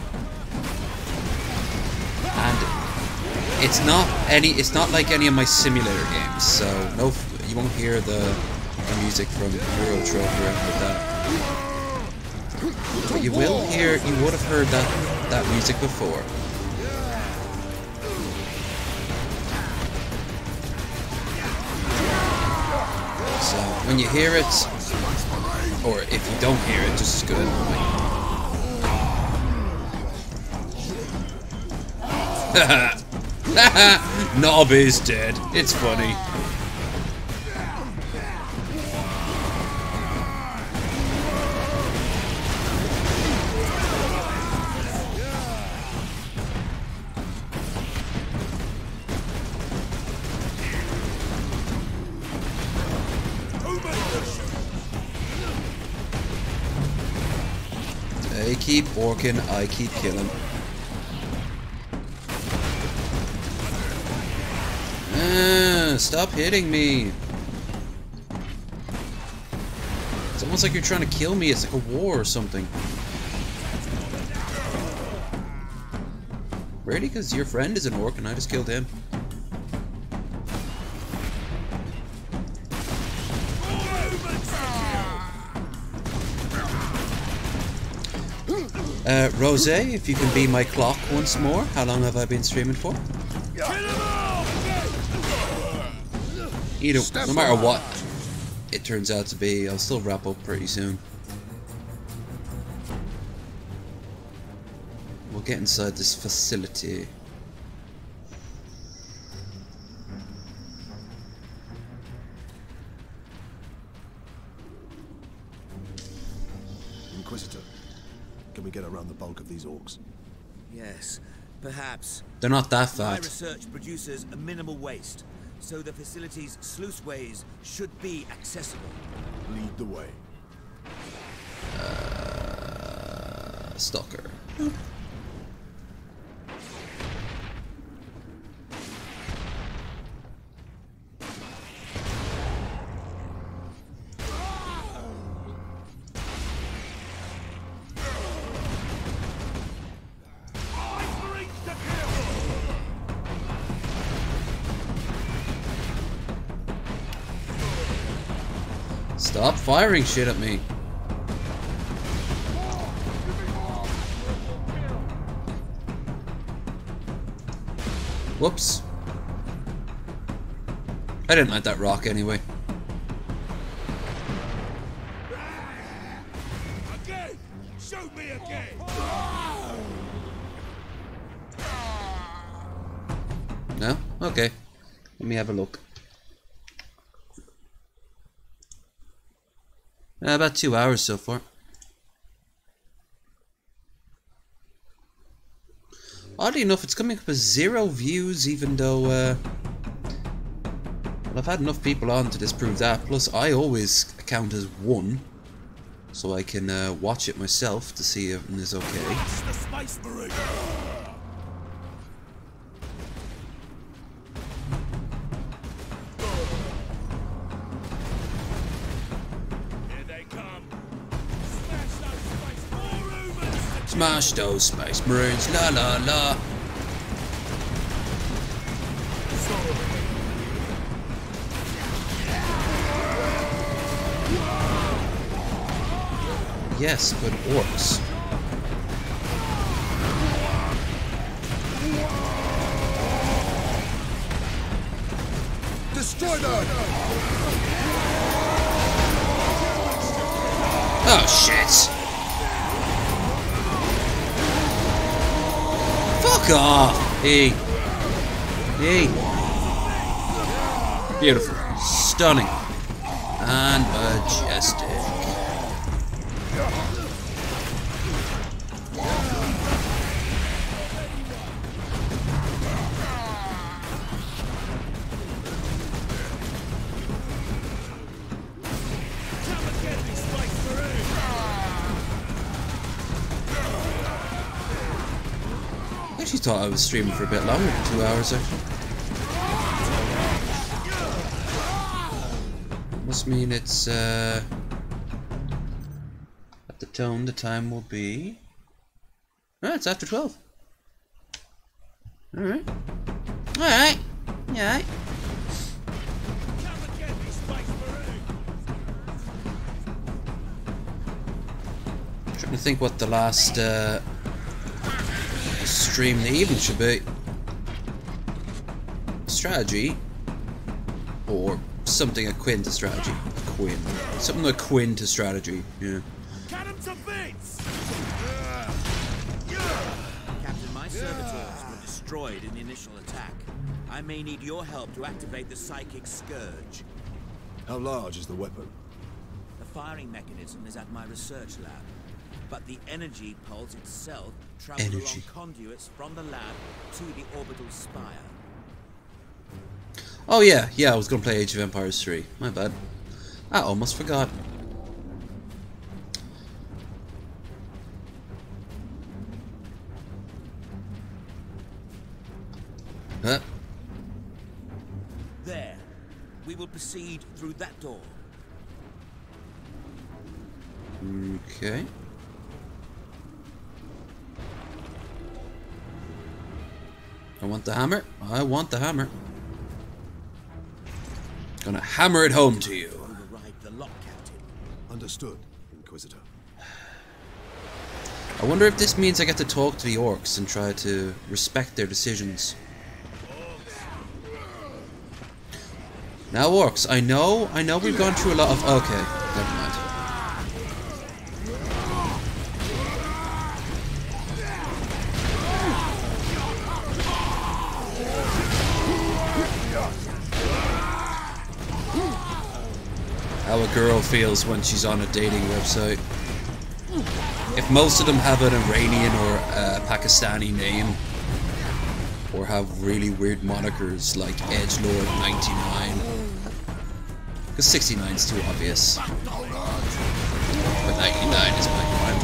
and it's not like any of my simulator games. So no, you won't hear the music from Euro Truck or anything like that. But you would have heard that music before. So when you hear it, or if you don't hear it, just as good. Knob is dead. It's funny. They keep orking, I keep killing. Stop hitting me. It's almost like you're trying to kill me. It's like a war or something. Really? Because your friend is an orc and I just killed him. Rose, if you can be my clock once more. How long have I been streaming for? No matter what it turns out to be, I'll still wrap up pretty soon. We'll get inside this facility. Inquisitor, can we get around the bulk of these orcs? Yes, perhaps. They're not that My fat. research produces a minimal waste, so the facility's sluiceways should be accessible. Lead the way. Stalker. Stop firing shit at me. Whoops. I didn't like that rock anyway. Again! Shoot me again! No? Okay. Let me have a look. About 2 hours so far. Oddly enough, it's coming up with 0 views, even though, well, I've had enough people on to disprove that. Plus, I always count as 1, so I can watch it myself to see if it is okay. The Space Marine! Here they come! Smash those Smash those Space Marines, la la la. Yes, but orcs. Destroy them! Oh shit! Fuck off! Hey. Hey. Beautiful. Stunning. And majestic. I actually thought I was streaming for a bit longer than 2 hours actually. Must mean it's at the tone the time will be. Ah, it's after 12. Alright. Alright. Yeah. Trying to think what the last stream in the evening should be. Strategy or something akin to strategy. Something akin to strategy, yeah. Captain, my servitors were destroyed in the initial attack. I may need your help to activate the psychic scourge. How large is the weapon? The firing mechanism is at my research lab, but the energy pulse itself travels along conduits from the lab to the orbital spire. Oh yeah, I was gonna play Age of Empires 3. My bad. I almost forgot. Huh? There. We will proceed through that door. Okay. I want the hammer. I want the hammer. Gonna hammer it home to you. Override the lock, Captain. Understood, Inquisitor. I wonder if this means I get to talk to the orcs and try to respect their decisions. Now orcs, I know we've gone through a lot of... Okay, never mind. How a girl feels when she's on a dating website. If most of them have an Iranian or a Pakistani name, or have really weird monikers like Edgelord 99, because 69 is too obvious, but 99 is my prime.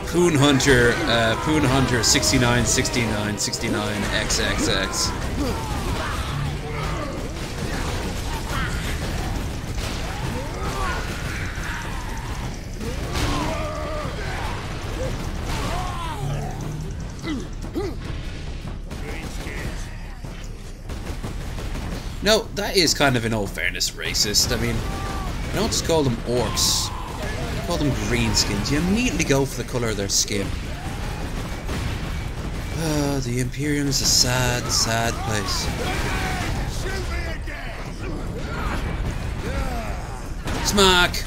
Poon Hunter 69, 69, 69, XXX. No, that is kind of, in all fairness, racist. I mean, I don't just call them orcs. I call them greenskins. You immediately go for the colour of their skin. The Imperium is a sad, sad place. Smack!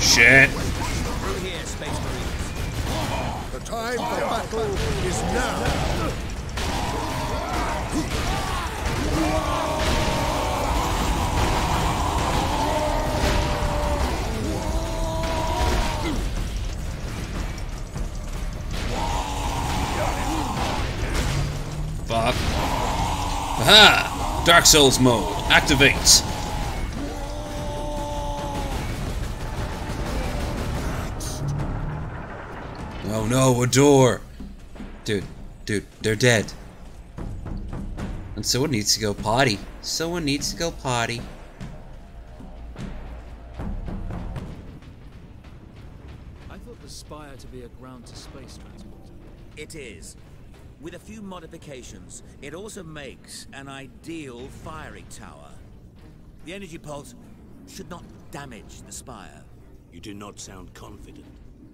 Shit. Through here, Space Marines. The time for battle is now. Aha! Dark Souls mode. Activate. Oh no, a door. Dude, they're dead. And someone needs to go potty. Someone needs to go potty. I thought the Spire to be a ground-to-space transporter. It is. With a few modifications, it also makes an ideal firing tower. The energy pulse should not damage the Spire. You do not sound confident.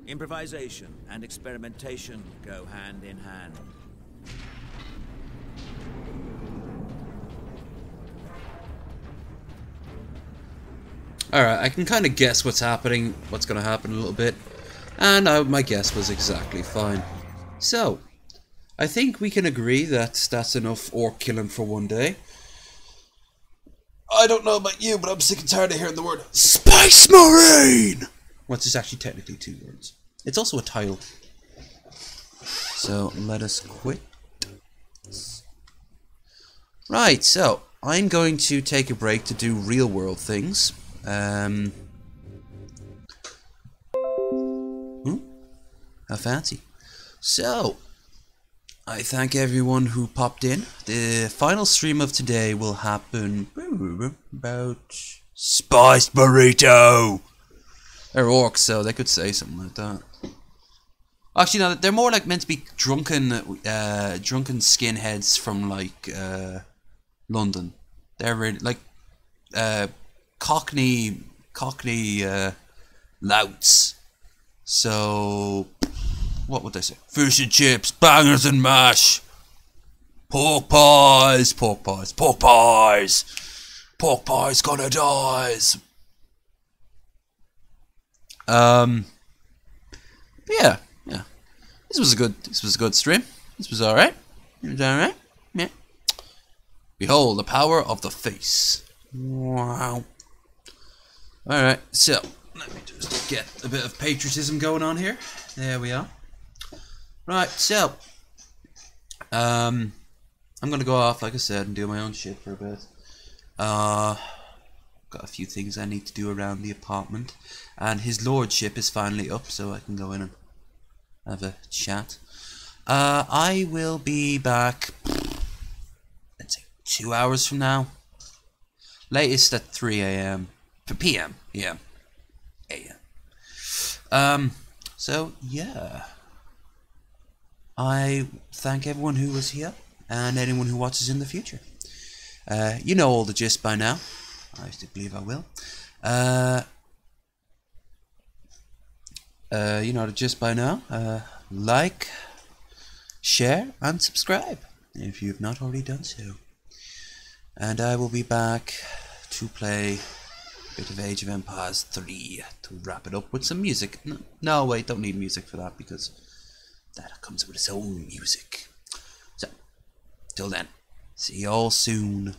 Improvisation and experimentation go hand in hand. Alright, I can kind of guess what's happening, what's going to happen a little bit. And my guess was exactly fine. So, I think we can agree that that's enough orc killing for one day. I don't know about you, but I'm sick and tired of hearing the word Spice Marine! Well, it's actually technically 2 words. It's also a title. So, let us quit. Right, so, I'm going to take a break to do real world things. How fancy. So, I thank everyone who popped in. The final stream of today will happen about Spiced Burrito. They're orcs, so they could say something like that. Actually, no, they're more like meant to be drunken skinheads from like London. They're really like Cockney louts. So, what would they say? Fish and chips, bangers and mash, pork pies, pork pies, pork pies, pork pies gonna dies. Yeah. This was a good stream. This was alright. It was alright. Yeah. Behold the power of the face. Wow. Alright, so let me just get a bit of patriotism going on here. There we are. Right, so I'm gonna go off, like I said, and do my own shit for a bit. Got a few things I need to do around the apartment, and his lordship is finally up, so I can go in and have a chat. I will be back, let's say, 2 hours from now. Latest at 3 AM. PM. Yeah. AM. So, yeah. I thank everyone who was here, and anyone who watches in the future. You know all the gist by now. I still believe I will. You know the gist by now. Like, share, and subscribe if you've not already done so. And I will be back to play a bit of Age of Empires 3 to wrap it up with some music. No, wait, don't need music for that because that comes with its own music. So, till then, see you all soon.